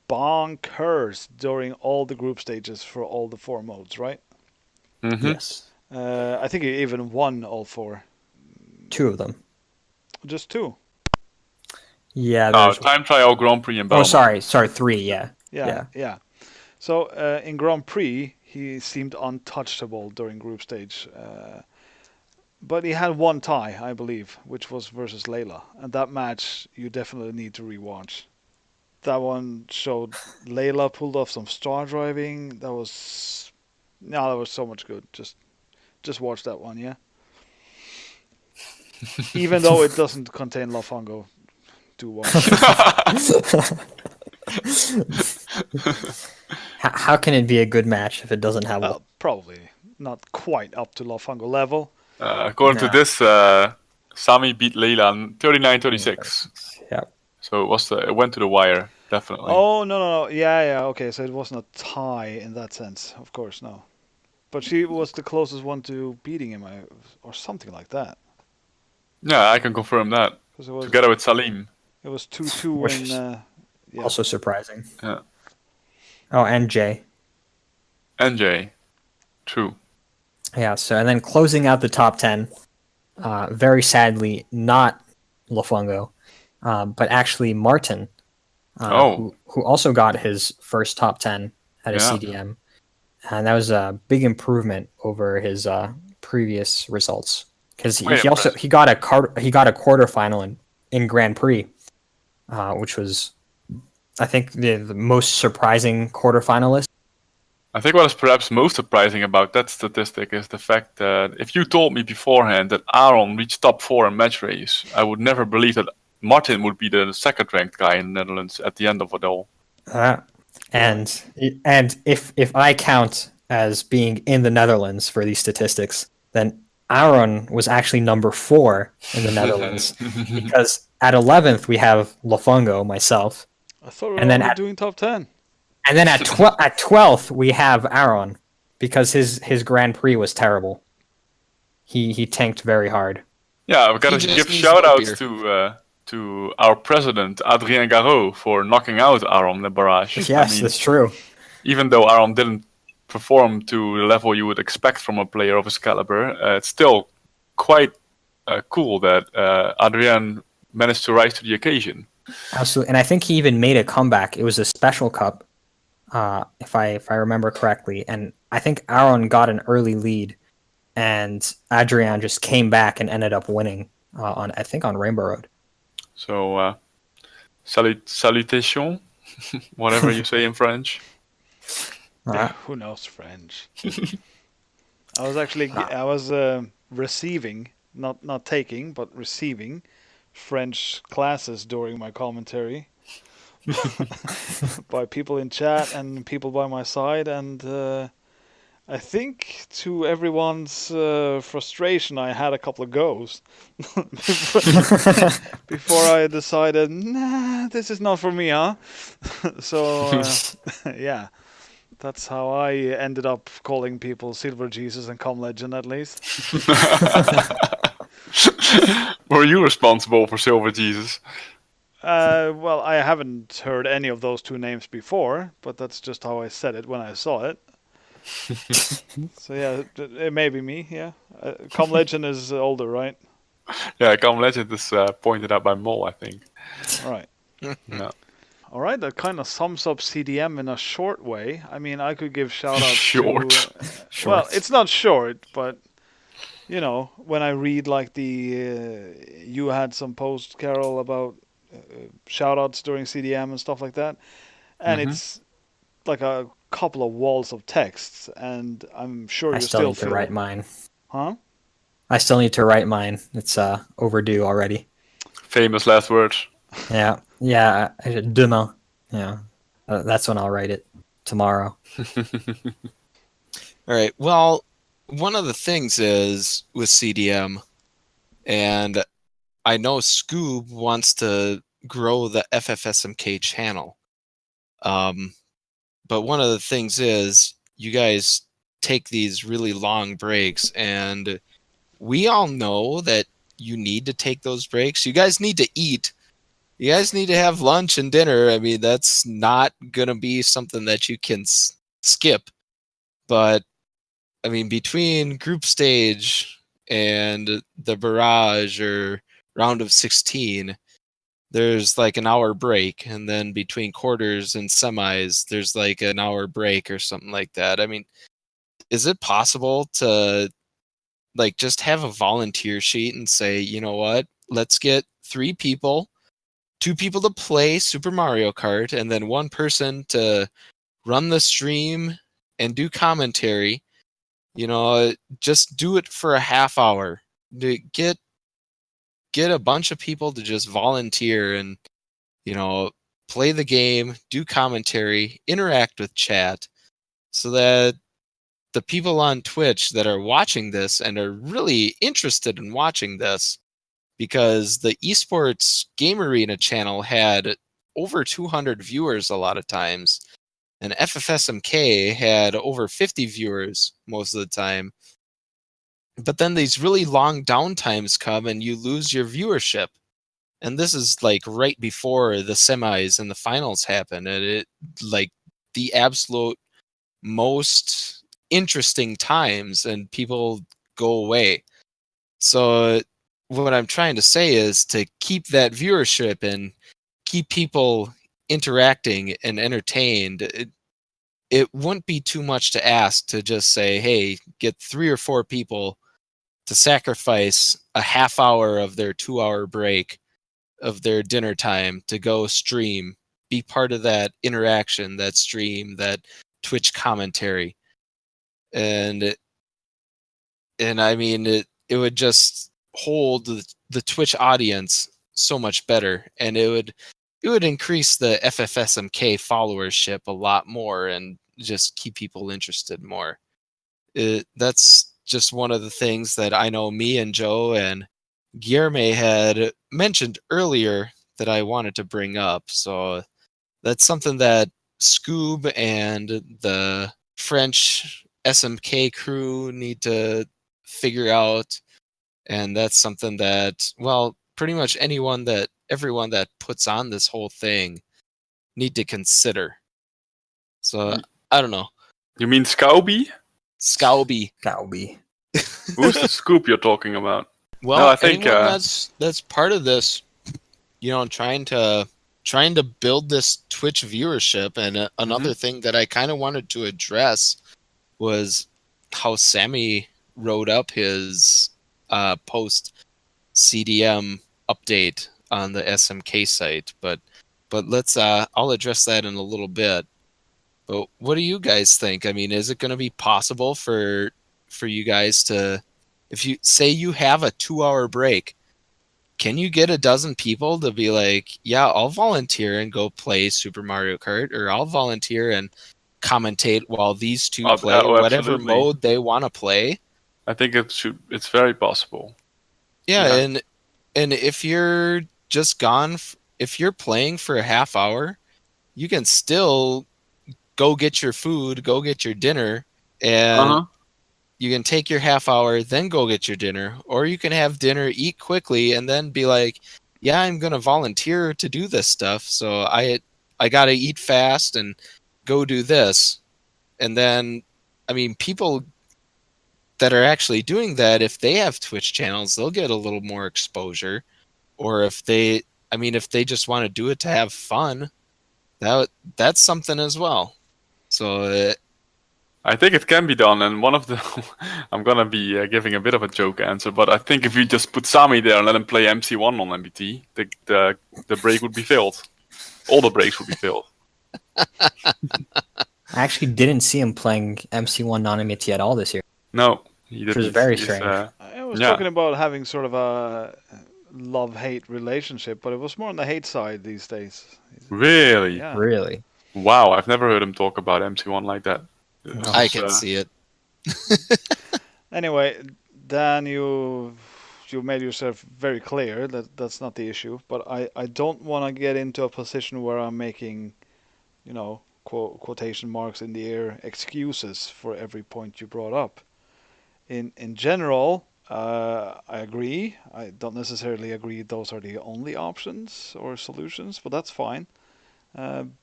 bonkers during all the group stages for all the 4 modes, right? Mm-hmm. Yes. I think he even won all 4. 2 of them. Just 2. Yeah. Time trial Grand Prix in Belgium. Oh, sorry, 3. Yeah. So in Grand Prix, he seemed untouchable during group stage. But he had 1 tie, I believe, which was versus Layla. And that match, you definitely need to rewatch. That one showed Layla pulled off some star driving. That was so much good. Just watch that one, yeah? Even though it doesn't contain Lafungo. Do watch it. How can it be a good match if it doesn't have one? Probably not quite up to Lafungo level. According to this, Sami beat Layla 39-36. Yeah. So it went to the wire, definitely. Oh, no. Yeah, okay. So it wasn't a tie in that sense. Of course, no. But she was the closest one to beating him, or something like that. Yeah, I can confirm that. Together with Salim. It was 2-2 in... Also surprising. Yeah. Oh, and Jay. And Jay. True. Yeah, so and then closing out the top 10, very sadly, not Lafungo, but actually Martin, who also got his first top 10 at a CDM. And that was a big improvement over his previous results. Because he got a quarterfinal in Grand Prix, which was, I think, the most surprising quarterfinalist. I think what is perhaps most surprising about that statistic is the fact that if you told me beforehand that Aaron reached top 4 in match race, I would never believe that Martin would be the second-ranked guy in the Netherlands at the end of it all. And if I count as being in the Netherlands for these statistics, then Aaron was actually number 4 in the Netherlands because at 11th we have Lafungo, myself. I thought we were doing top 10. And then at 12th we have Aaron because his Grand Prix was terrible. He tanked very hard. Yeah, we've got to give shout-outs to our president, Adrien Garot, for knocking out Aaron in the barrage. Yes, that's true. Even though Aaron didn't perform to the level you would expect from a player of his caliber, it's still quite cool that Adrien managed to rise to the occasion. Absolutely, and I think he even made a comeback. It was a special cup, if I remember correctly, and I think Aaron got an early lead, and Adrien just came back and ended up winning on Rainbow Road. So, salutation, whatever you say in French. Yeah, who knows French? I was receiving, not taking, but receiving French classes during my commentary by people in chat and people by my side, and I think to everyone's frustration, I had a couple of goes before I decided, nah, this is not for me, huh? So, yeah. That's how I ended up calling people Silver Jesus and Com Legend, at least. Were you responsible for Silver Jesus? Well, I haven't heard any of those two names before, but that's just how I said it when I saw it. So yeah, it may be me. Yeah, Com Legend is older, right? Yeah, Com Legend is pointed out by Mol, I think. All right. Yeah. All right, that kind of sums up CDM in a short way. I mean, I could give shout-outs Short. to... well, it's not short, but, you know, when I read, like, you had some posts, Carol, about shout-outs during CDM and stuff like that, and it's like a couple of walls of texts, and I'm sure you still need to write mine. Huh? I still need to write mine. It's overdue already. Famous last words. Yeah, demain. Yeah, that's when I'll write it, tomorrow. All right. Well, one of the things is with CDM, and I know ScouB wants to grow the FFSMK channel. But one of the things is you guys take these really long breaks, and we all know that you need to take those breaks. You guys need to eat. You guys need to have lunch and dinner. I mean, that's not going to be something that you can skip. But, I mean, between group stage and the barrage or round of 16, there's like an hour break. And then between quarters and semis, there's like an hour break or something like that. I mean, is it possible to like just have a volunteer sheet and say, you know what, let's get 3 people, 2 people to play Super Mario Kart, and then 1 person to run the stream and do commentary. You know, just do it for a half hour. Get a bunch of people to just volunteer and, you know, play the game, do commentary, interact with chat, so that the people on Twitch that are watching this and are really interested in watching this, because the esports game arena channel had over 200 viewers a lot of times, and FFSMK had over 50 viewers most of the time. But then these really long downtimes come and you lose your viewership. And this is like right before the semis and the finals happen, and it like the absolute most interesting times, and people go away. So what I'm trying to say is to keep that viewership and keep people interacting and entertained. It wouldn't be too much to ask to just say, hey, get 3 or 4 people to sacrifice a half hour of their 2-hour break of their dinner time to go stream, be part of that interaction, that stream, that Twitch commentary. And I mean, it would just hold the Twitch audience so much better, and it would increase the FFSMK followership a lot more and just keep people interested more. That's just one of the things that I know me and Joe and Guillerme had mentioned earlier that I wanted to bring up. So that's something that ScouB and the French SMK crew need to figure out. And that's something that, well, pretty much everyone that puts on this whole thing need to consider. So I don't know. You mean ScouB? ScouB. Who's the ScouB you're talking about? Well, no, I think that's part of this, you know, trying to build this Twitch viewership. And another thing that I kind of wanted to address was how Sammy wrote up his post CDM update on the SMK site. But let's I'll address that in a little bit. But what do you guys think? I mean, is it going to be possible for you guys to, if you say you have a 2-hour break, can you get a dozen people to be like, yeah, I'll volunteer and go play Super Mario Kart, or I'll volunteer and commentate while these two play whatever mode they want to play? I think it's very possible. Yeah, and if you're just gone, if you're playing for a half hour, you can still go get your food, go get your dinner, and you can take your half hour, then go get your dinner, or you can have dinner, eat quickly, and then be like, yeah, I'm gonna volunteer to do this stuff, so I gotta eat fast and go do this. And then, I mean, people that are actually doing that, if they have Twitch channels, they'll get a little more exposure. Or if they, I mean, if they just want to do it to have fun, that's something as well. So I think it can be done, and one of the I'm gonna be giving a bit of a joke answer, but I think if you just put Sami there and let him play MC1 on MBT, the break would be filled. All the breaks would be filled. I actually didn't see him playing MC1 non-MBT at all this year. No, he didn't. Which was very strange. I was talking about having sort of a love-hate relationship, but it was more on the hate side these days. Really? Yeah. Really? Wow, I've never heard him talk about MC1 like that. I can see it. Anyway, Dan, you made yourself very clear that that's not the issue, but I don't want to get into a position where I'm making, you know, quotation marks in the air excuses for every point you brought up. In general, I agree. I don't necessarily agree those are the only options or solutions, but that's fine.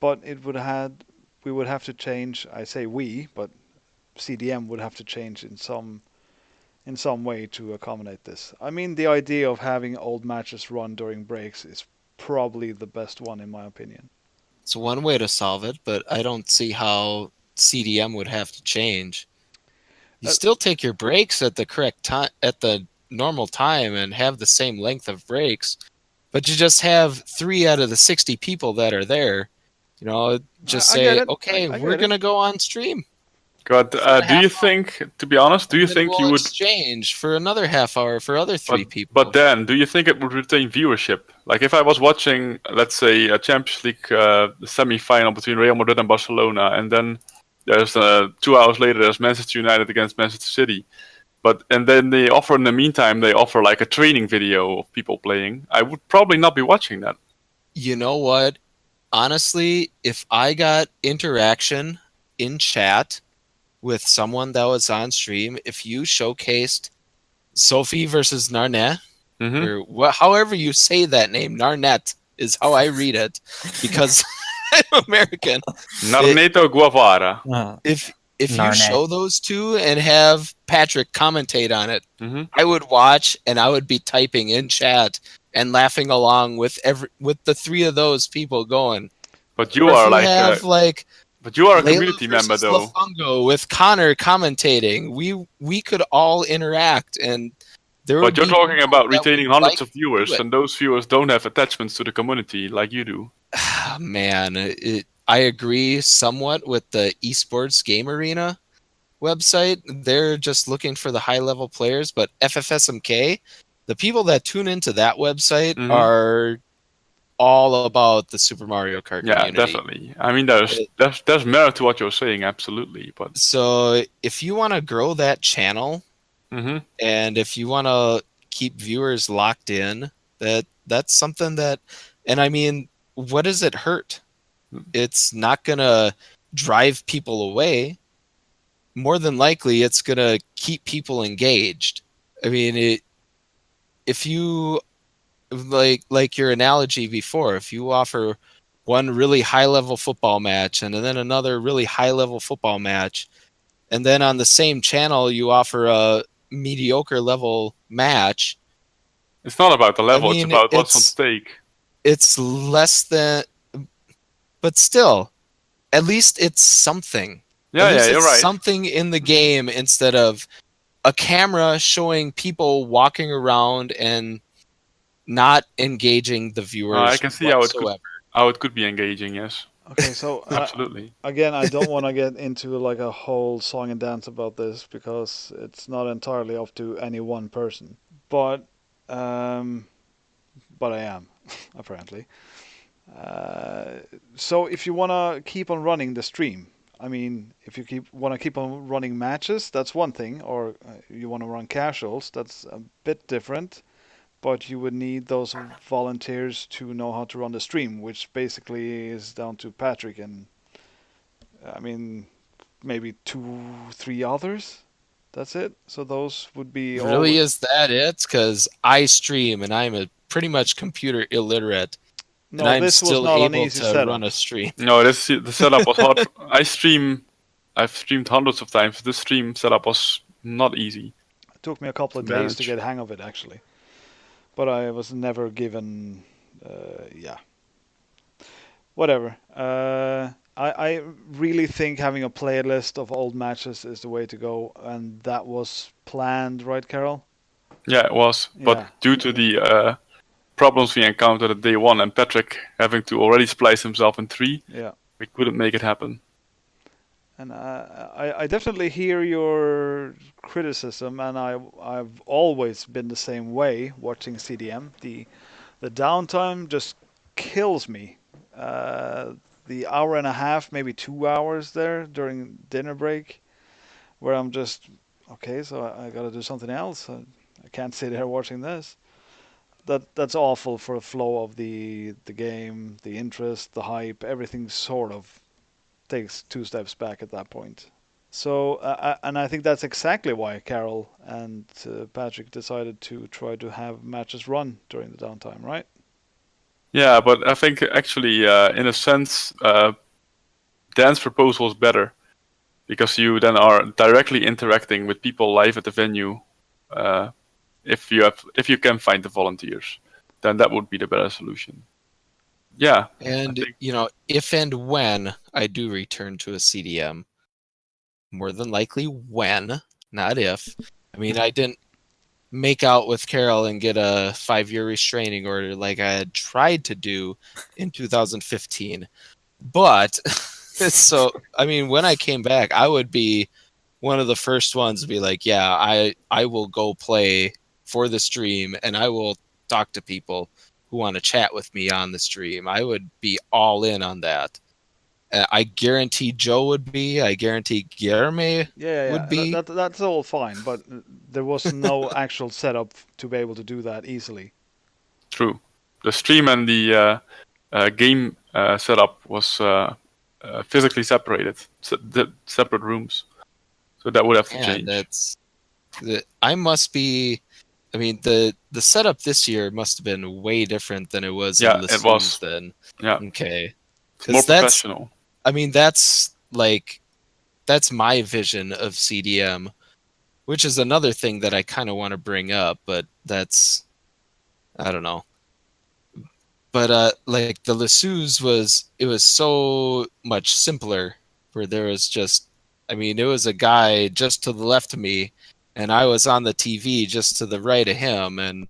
But we would have to change. I say we, but CDM would have to change in some way to accommodate this. I mean, the idea of having old matches run during breaks is probably the best one in my opinion. It's one way to solve it, but I don't see how CDM would have to change. You still take your breaks at the correct time, at the normal time, and have the same length of breaks, but you just have 3 out of the 60 people that are there. You know, just say, okay, we're gonna go on stream. God, do you think, to be honest, do you think you would exchange for another half hour for other 3 people? But then, do you think it would retain viewership? Like if I was watching, let's say, a Champions League semi-final between Real Madrid and Barcelona, and then there's 2 hours later there's Manchester United against Manchester City, and then they offer in the meantime like a training video of people playing. I would probably not be watching that. You know what? Honestly, if I got interaction in chat with someone that was on stream, if you showcased Sophie versus Narnet, or however you say that name, Narnet is how I read it, because I'm American. Narneto Guevara. If you show those two and have Patrick commentate on it, I would watch and I would be typing in chat and laughing along with the 3 of those people going. But you are but you are a community member, though. Lafungo with Connor commentating. We could all interact, and there. But you're talking about retaining hundreds of viewers, and those viewers don't have attachments to the community like you do. Man, I agree somewhat with the Esports Game Arena website. They're just looking for the high-level players, but FFSMK, the people that tune into that website are all about the Super Mario Kart community. Yeah, definitely. I mean, there's merit to what you're saying, absolutely. But so if you want to grow that channel, and if you want to keep viewers locked in, that's something that, and I mean, what does it hurt? It's not gonna drive people away. More than likely, it's gonna keep people engaged. I mean, if you like your analogy before, if you offer one really high-level football match and then another really high-level football match, and then on the same channel you offer a mediocre level match, it's not about the level, it's about what's on stake. It's less than, but still, at least it's something. Yeah, you're right. Something in the game instead of a camera showing people walking around and not engaging the viewers. I can see how it could be engaging, yes. Okay, so absolutely. Again, I don't want to get into like a whole song and dance about this because it's not entirely up to any one person. But I am apparently. So if you want to keep on running the stream, I mean, if you want to keep on running matches, that's one thing, or you want to run casuals, that's a bit different. But you would need those volunteers to know how to run the stream, which basically is down to Patrick and, I mean, maybe 2-3 others. That's it. So those would be. Really, is that it? Because I stream and I'm a pretty much computer illiterate, No, and I'm this was still not an able easy to setup. run a stream. No, the setup was hard. I've streamed hundreds of times. This stream setup was not easy. It took me a couple of days to get hang of it, actually. But I was never given... Whatever. I really think having a playlist of old matches is the way to go, and that was planned, right, Carol? Yeah, it was. But due to the problems we encountered at day one and Patrick having to already splice himself in 3, we couldn't make it happen. And I definitely hear your criticism, and I've always been the same way watching CDM. The downtime just kills me. The hour and a half, maybe 2 hours there during dinner break, where I'm just, okay, so I got to do something else. I can't sit here watching this. That's awful for the flow of the game, the interest, the hype, everything sort of takes 2 steps back at that point. So, and I think that's exactly why Carol and Patrick decided to try to have matches run during the downtime, right? Yeah, but I think actually, in a sense, Dan's proposal is better because you then are directly interacting with people live at the venue. If you can find the volunteers, then that would be the better solution. Yeah, and if and when I do return to a CDM, more than likely when, not if. I mean, I didn't make out with Carol and get a 5-year restraining order like I had tried to do in 2015. But so, I mean, when I came back, I would be one of the first ones to be like, yeah, I will go play for the stream and I will talk to people who want to chat with me on the stream. I would be all in on that. I guarantee Joe would be. I guarantee Guilherme would be. That's all fine, but there was no actual setup to be able to do that easily. True. The stream and the game setup was physically separated, separate rooms. So that would have to change. I must be. I mean, the setup this year must have been way different than it was in the it was. Then. Yeah. Okay. It's more professional. I mean, that's my vision of CDM, which is another thing that I kind of want to bring up, but that's, I don't know. But like the Lassus it was so much simpler, where there was just, I mean, it was a guy just to the left of me, and I was on the TV just to the right of him, and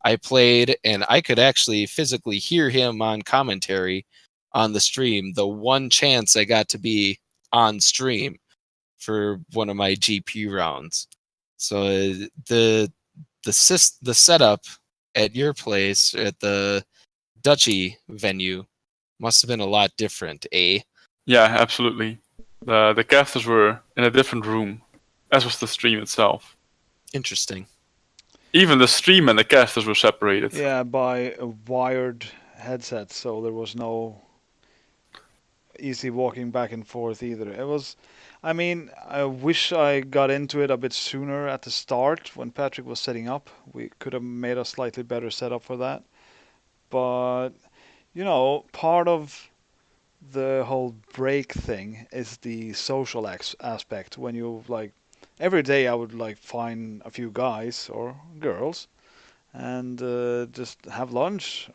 I played, and I could actually physically hear him on commentary on the stream. The one chance I got to be on stream for one of my GP rounds. So the setup at your place at the Dutchy venue must have been a lot different, eh? Yeah, absolutely. The casters were in a different room, as was the stream itself. Interesting. Even the stream and the casters were separated. Yeah, by a wired headset, so there was no easy walking back and forth either. It was, I mean, I wish I got into it a bit sooner at the start when Patrick was setting up. We could have made a slightly better setup for that. But, part of the whole break thing is the social aspect. When you, every day I would, find a few guys or girls and just have lunch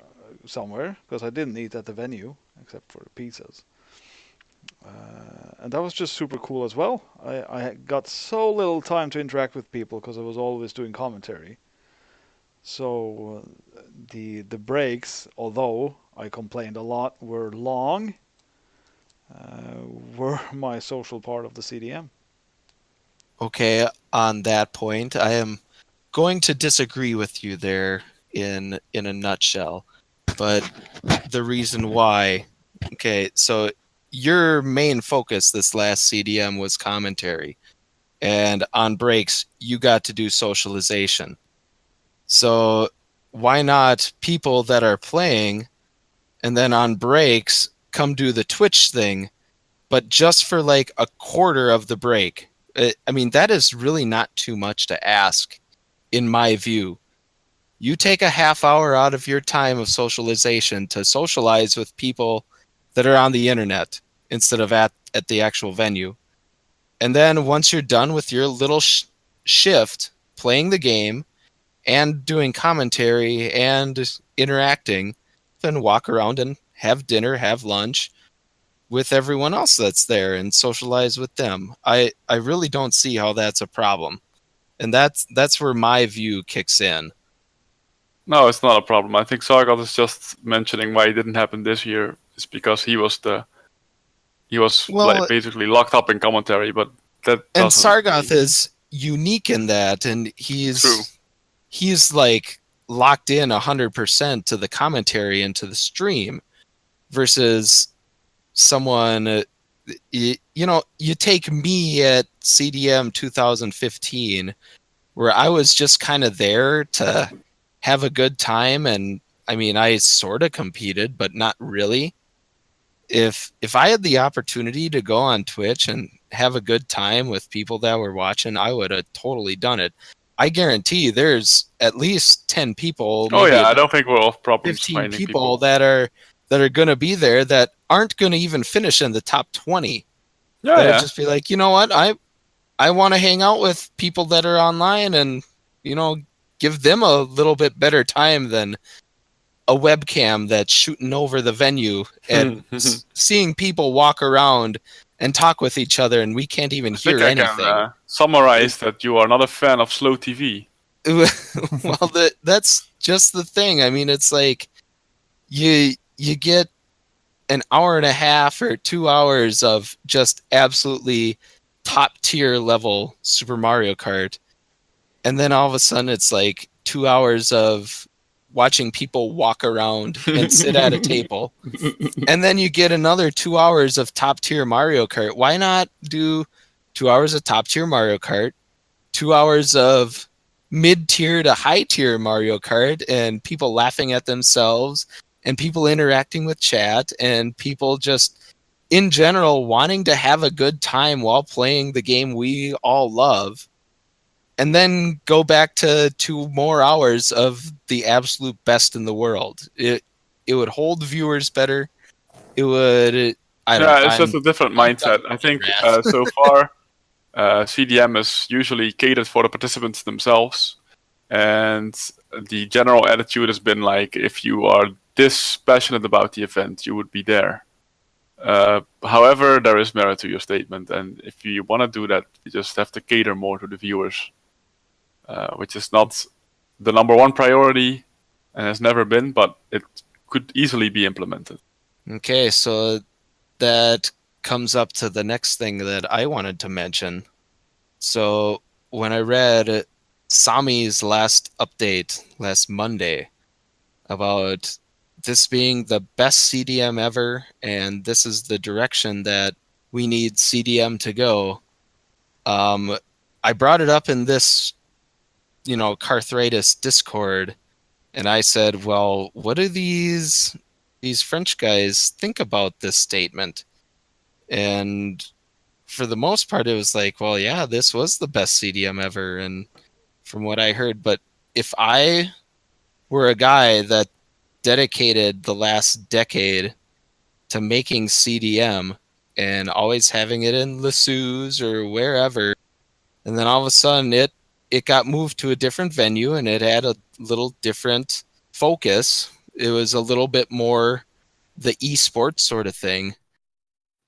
somewhere, because I didn't eat at the venue except for the pizzas. And that was just super cool as well. I got so little time to interact with people because I was always doing commentary. So the breaks, although I complained a lot, were long, were my social part of the CDM. Okay, on that point, I am going to disagree with you there in a nutshell. But the reason why, okay, so your main focus this last CDM was commentary, and on breaks you got to do socialization. So why not people that are playing and then on breaks come do the Twitch thing, but just for like a quarter of the break? I mean, that is really not too much to ask, in my view. you take a half hour out of your time of socialization to socialize with people that are on the internet instead of at the actual venue. And then once you're done with your little shift playing the game and doing commentary and interacting, then walk around and have dinner, have lunch with everyone else that's there and socialize with them. I really don't see how that's a problem. And that's where my view kicks in. No, it's not a problem. I think Sargot is just mentioning why it didn't happen this year. It's because he was basically locked up in commentary, but that and Sargoth is unique in that, and he's like locked in 100% to the commentary and to the stream, versus someone, you take me at CDM 2015, where I was just kind of there to have a good time, and I mean, I sort of competed, but not really. If I had the opportunity to go on Twitch and have a good time with people that were watching, I would have totally done it. I guarantee there's at least 10 people. Oh yeah, I don't think we'll have problems 15 finding people that are going to be there that aren't going to even finish in the top 20. Yeah. Just be like, you know what, I want to hang out with people that are online and give them a little bit better time than a webcam that's shooting over the venue and seeing people walk around and talk with each other, and we can't even hear anything. I can summarize that you are not a fan of slow TV. Well, that's just the thing. I mean, it's like you get an hour and a half or 2 hours of just absolutely top tier level Super Mario Kart, and then all of a sudden it's like 2 hours of watching people walk around and sit at a table, and then you get another 2 hours of top tier Mario Kart. Why not do 2 hours of top tier Mario Kart, 2 hours of mid tier to high tier Mario Kart, and people laughing at themselves, and people interacting with chat, and people just in general wanting to have a good time while playing the game we all love, and then go back to 2 more hours of the absolute best in the world. It would hold viewers better. It would. It's just a different mindset. I think so far, CDM is usually catered for the participants themselves, and the general attitude has been like, if you are this passionate about the event, you would be there. However, there is merit to your statement, and if you want to do that, you just have to cater more to the viewers, which is not the number one priority and has never been, but it could easily be implemented. Okay, so that comes up to the next thing that I wanted to mention. So when I read Sami's last update last Monday about this being the best CDM ever, and this is the direction that we need CDM to go, I brought it up in this, Karthritis Discord, and I said, well, what do these French guys think about this statement? And for the most part, it was like, well, yeah, this was the best CDM ever, and from what I heard. But if I were a guy that dedicated the last decade to making CDM and always having it in Lassus or wherever, and then all of a sudden it got moved to a different venue and it had a little different focus. It was a little bit more the esports sort of thing.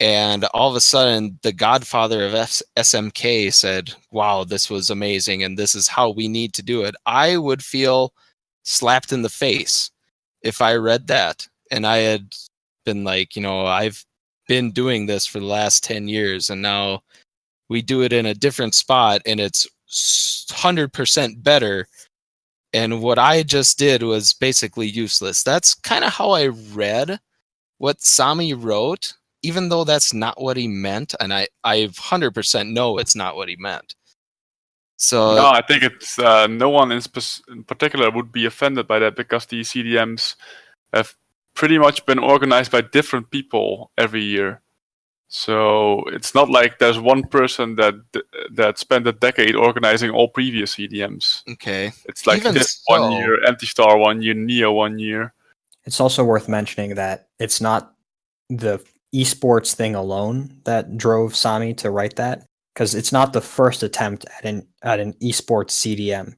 And all of a sudden, the godfather of SMK said, wow, this was amazing, and this is how we need to do it. I would feel slapped in the face if I read that. And I had been like, I've been doing this for the last 10 years, and now we do it in a different spot, and it's 100% better. And what I just did was basically useless. That's kind of how I read what Sami wrote, even though that's not what he meant, and I 100% know it's not what he meant. So no, I think it's no one in particular would be offended by that, because the CDMs have pretty much been organized by different people every year. So it's not like there's one person that spent a decade organizing all previous CDMs. Okay. It's like Even this so, 1 year, Anti-Star 1 year, Neo 1 year. It's also worth mentioning that it's not the esports thing alone that drove Sami to write that, because it's not the first attempt at an esports CDM.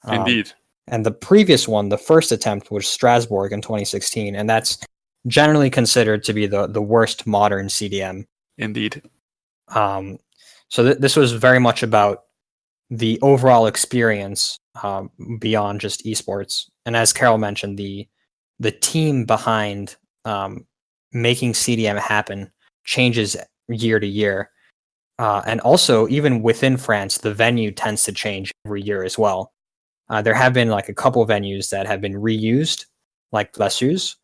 Indeed. And the previous one, the first attempt, was Strasbourg in 2016, and that's generally considered to be the worst modern CDM. Indeed. So this was very much about the overall experience beyond just esports. And as Carol mentioned, the team behind making CDM happen changes year to year. And also, even within France, the venue tends to change every year as well. There have been like a couple venues that have been reused, like Blessues,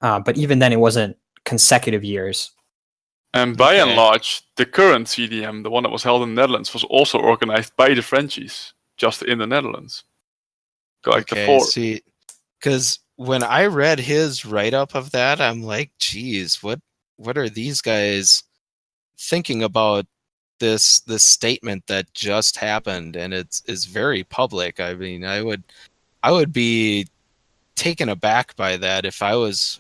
but even then it wasn't consecutive years. And by and large, the current CDM, the one that was held in the Netherlands, was also organized by the Frenchies, just in the Netherlands. See, because when I read his write-up of that, I'm like, geez, what are these guys thinking about this statement that just happened? And it's very public. I mean, I would be taken aback by that if I was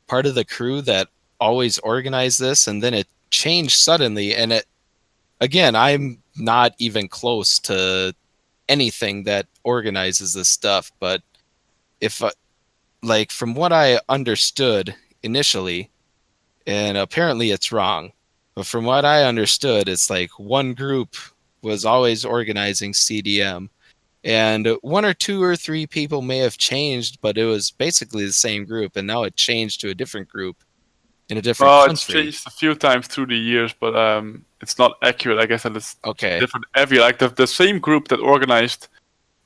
part of the crew that always organized this, and then it changed suddenly. And it, again, I'm not even close to anything that organizes this stuff, but if like from what I understood initially, and apparently it's wrong, but from what I understood, it's like one group was always organizing CDM, and 1 or 2 or 3 people may have changed, but it was basically the same group, and now it changed to a different group in a different country. It's changed a few times through the years, but it's not accurate. I guess that it's different every year. Like the same group that organized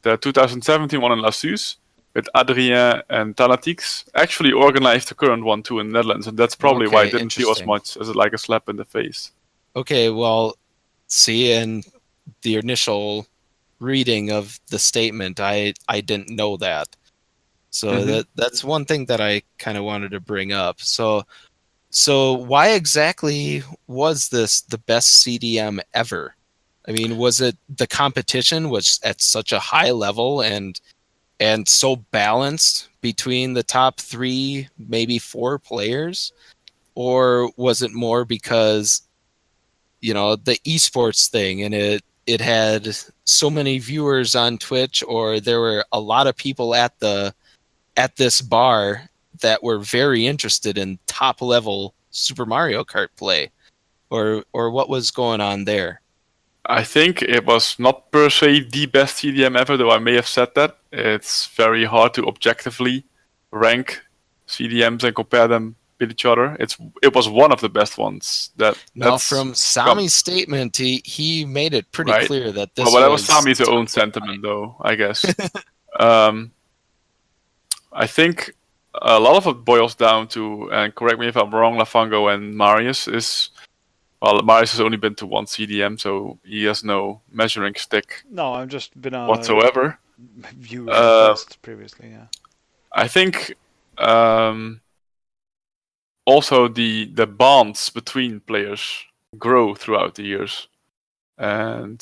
the 2017 one in La Suze with Adrien and Tanatix actually organized the current one too in the Netherlands, and that's probably why it didn't feel as much as like a slap in the face. Okay, well, see, in the initial reading of the statement, I didn't know that. So that's one thing that I kind of wanted to bring up. So why exactly was this the best CDM ever? I mean, was it the competition was at such a high level and so balanced between the top 3, maybe 4 players? Or was it more because, you know, the esports thing, and it had so many viewers on Twitch, or there were a lot of people at this bar that were very interested in top level Super Mario Kart play, or what was going on there? I think it was not per se the best CDM ever, though I may have said that. It's very hard to objectively rank CDMs and compare them with each other. It was one of the best ones. Now, from Sami's statement, he made it pretty clear that this. Well, that was Sami's own sentiment, though, I guess. I think a lot of it boils down to, and correct me if I'm wrong, Lafungo and Marius is. Well, Marius has only been to one CDM, so he has no measuring stick. No, I've just been a whatsoever. Viewer test previously, yeah. I think also the bonds between players grow throughout the years, and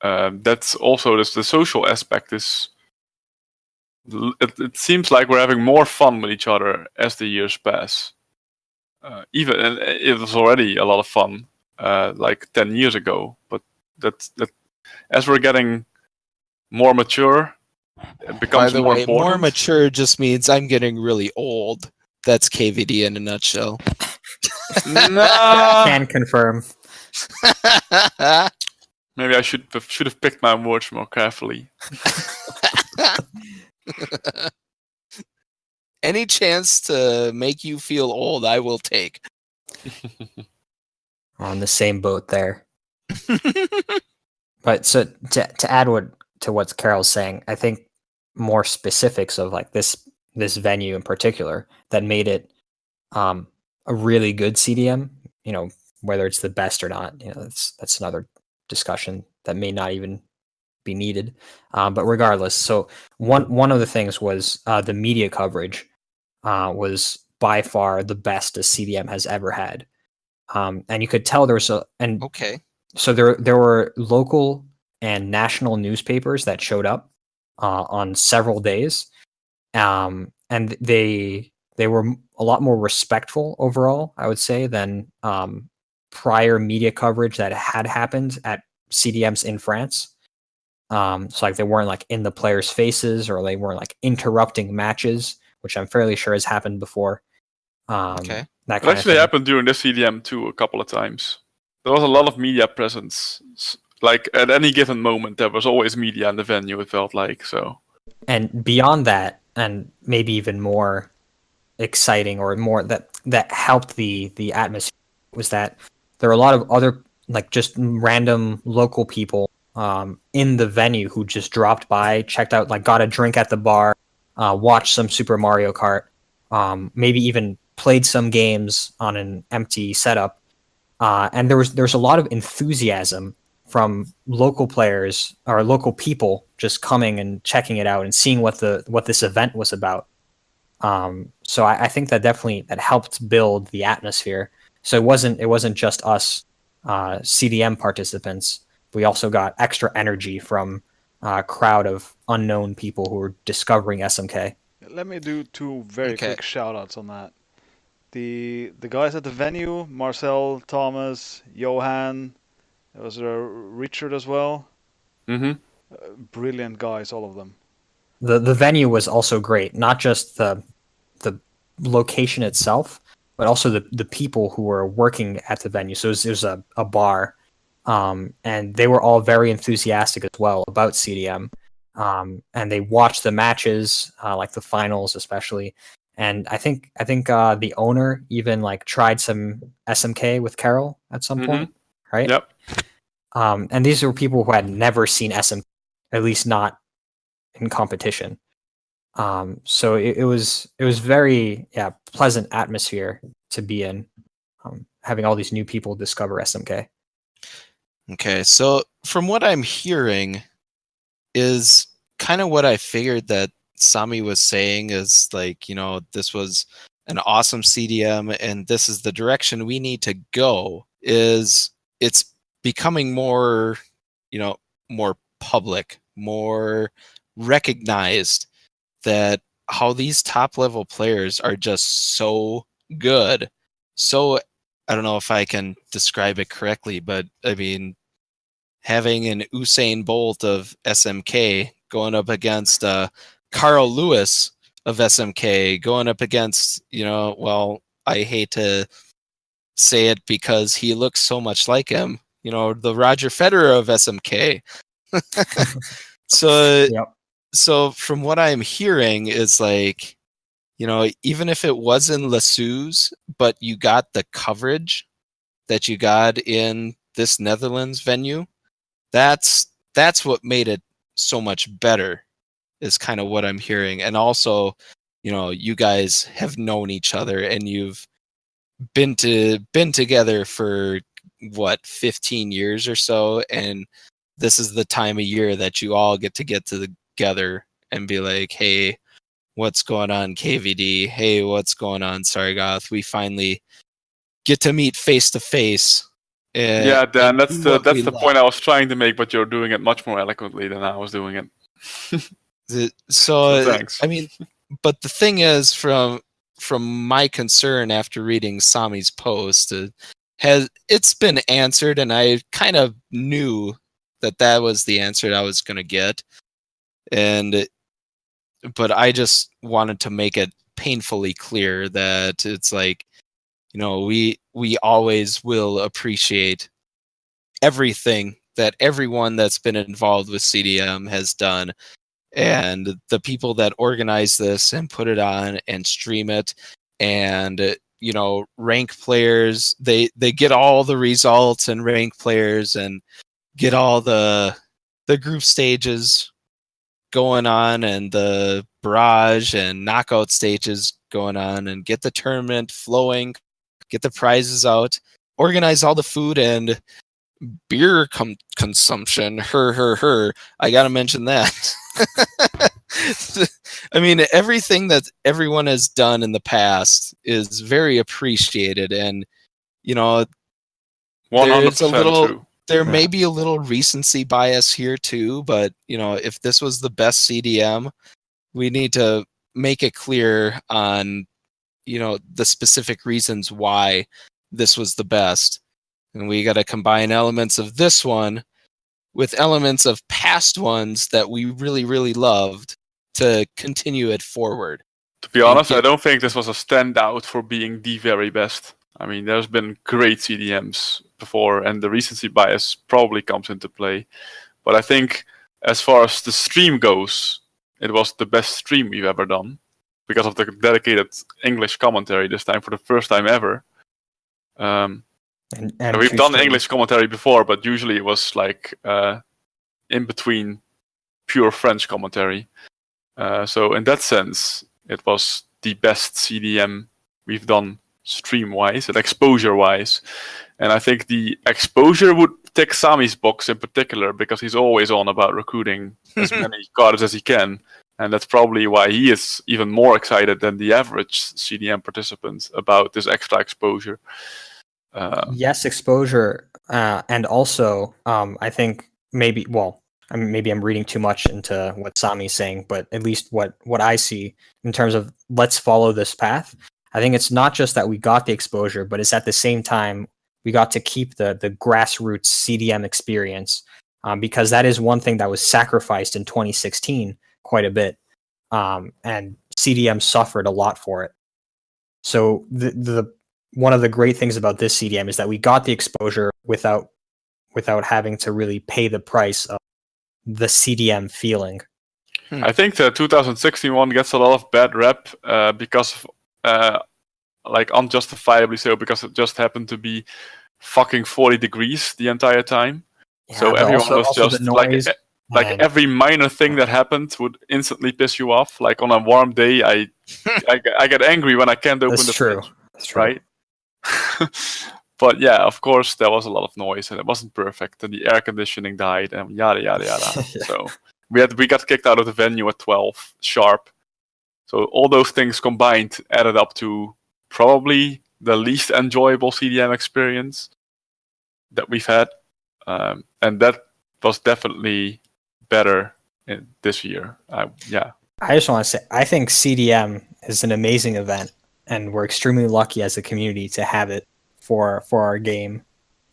that's also the social aspect is. It seems like we're having more fun with each other as the years pass. Even and it was already a lot of fun, like 10 years ago. But that as we're getting more mature, it becomes more important. More mature just means I'm getting really old. That's KVD in a nutshell. Can confirm. Maybe I should have picked my words more carefully. Any chance to make you feel old, I will take. On the same boat there. But so to add to what Carol's saying, I think more specifics of like this venue in particular that made it a really good CDM. You know, whether it's the best or not, you know, that's another discussion that may not even be needed. But regardless, so one of the things was the media coverage was by far the best a CDM has ever had. And you could tell there was Okay. So there were local and national newspapers that showed up on several days, and they were a lot more respectful overall, I would say, than prior media coverage that had happened at CDMs in France. So like they weren't like in the players' faces, or they weren't like interrupting matches, which I'm fairly sure has happened before. Okay. That It kind of actually thing. happened during the CDM too a couple of times. There was a lot of media presence. Like at any given moment, there was always media in the venue. It felt like so. And beyond that, and maybe even more exciting, or more that helped the atmosphere, was that there were a lot of other like just random local people in the venue who just dropped by, checked out, like got a drink at the bar, watched some Super Mario Kart, maybe even played some games on an empty setup. And there's a lot of enthusiasm from local players or local people just coming and checking it out and seeing what this event was about. So I think that definitely that helped build the atmosphere. So it wasn't just us CDM participants. We also got extra energy from a crowd of unknown people who were discovering SMK. Let me do two very quick shout-outs on that. The guys at the venue, Marcel, Thomas, Johan, there was Richard as well. Mm-hmm. Brilliant guys, all of them. The venue was also great, not just the location itself, but also the people who were working at the venue. So it was a bar, and they were all very enthusiastic as well about CDM, and they watched the matches, like the finals especially. And I think the owner even like tried some SMK with Carol at some point, right? Yep. And these were people who had never seen SMK, at least not in competition. So it was very pleasant atmosphere to be in, having all these new people discover SMK. Okay, so from what I'm hearing is kind of what I figured that Sami was saying, is like, this was an awesome CDM and this is the direction we need to go. Is it's becoming more, more public, more recognized, that how these top level players are just so good. So I don't know if I can describe it correctly, but I mean, having an Usain Bolt of SMK going up against Carl Lewis of SMK, going up against, well, I hate to say it because he looks so much like him, the Roger Federer of SMK. So, Yep. So from what I'm hearing is like, even if it was in Lascaux, but you got the coverage that you got in this Netherlands venue, that's what made it so much better, is kind of what I'm hearing. And also, you guys have known each other and you've been together for what, 15 years or so, and this is the time of year that you all get together and be like, hey, what's going on, KVD? Hey, what's going on, Sargoth? We finally get to meet face to face. Yeah, Dan, that's the point I was trying to make, but you're doing it much more eloquently than I was doing it. So thanks. I mean, but the thing is, from my concern after reading Sami's post, it's been answered, and I kind of knew that was the answer that I was going to get, but I just wanted to make it painfully clear that it's like, we always will appreciate everything that everyone that's been involved with CDM has done, and the people that organize this and put it on and stream it, and rank players, they get all the results, and rank players and get all the group stages going on, and the barrage and knockout stages going on, and get the tournament flowing, get the prizes out, organize all the food and beer consumption. I gotta mention that. I mean, everything that everyone has done in the past is very appreciated, and 100% true. There may be a little recency bias here too, but if this was the best CDM, we need to make it clear on the specific reasons why this was the best, and we got to combine elements of this one with elements of past ones that we really, really loved to continue it forward. To be honest, I don't think this was a standout for being the very best. I mean, there's been great CDMs before, and the recency bias probably comes into play. But I think as far as the stream goes, it was the best stream we've ever done because of the dedicated English commentary this time for the first time ever. And we've done English commentary before, but usually it was like in between pure French commentary. So in that sense, it was the best CDM we've done stream-wise and exposure-wise. And I think the exposure would tick Sami's box in particular because he's always on about recruiting as many cards as he can. And that's probably why he is even more excited than the average CDM participant about this extra exposure. Yes, exposure. And also, I think maybe I'm reading too much into what Sami's saying, but at least what I see in terms of let's follow this path, I think it's not just that we got the exposure, but it's at the same time we got to keep the grassroots CDM experience, because that is one thing that was sacrificed in 2016 quite a bit, and CDM suffered a lot for it. So the one of the great things about this CDM is that we got the exposure without having to really pay the price of the CDM feeling. I think the 2016 one gets a lot of bad rep because of, like unjustifiably so, because it just happened to be fucking 40 degrees the entire time. Yeah, so everyone was just like every minor thing that happened would instantly piss you off. Like on a warm day, I get angry when I can't open the fridge. That's true. Right? But yeah, of course, there was a lot of noise and it wasn't perfect, and the air conditioning died, and yada yada yada. Yeah. So we got kicked out of the venue at 12 sharp. So all those things combined added up to probably the least enjoyable CDM experience that we've had, and that was definitely better this year. Yeah. I just want to say, I think CDM is an amazing event, and we're extremely lucky as a community to have it for our game,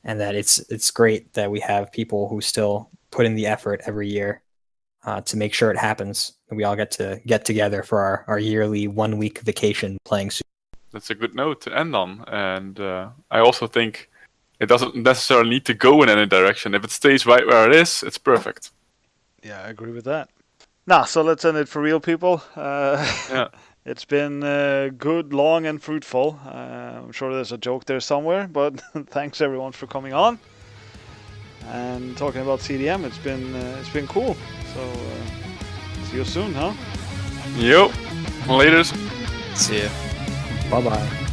and that it's great that we have people who still put in the effort every year to make sure it happens, and we all get together for our yearly 1 week vacation playing Super. That's a good note to end on, and I also think it doesn't necessarily need to go in any direction. If it stays right where it is, it's perfect. Yeah, I agree with that. So let's end it for real, people. Yeah. It's been good, long, and fruitful. I'm sure there's a joke there somewhere, but thanks everyone for coming on and talking about CDM. It's been cool. So see you soon, huh? Yep. Laters. See ya. Bye bye.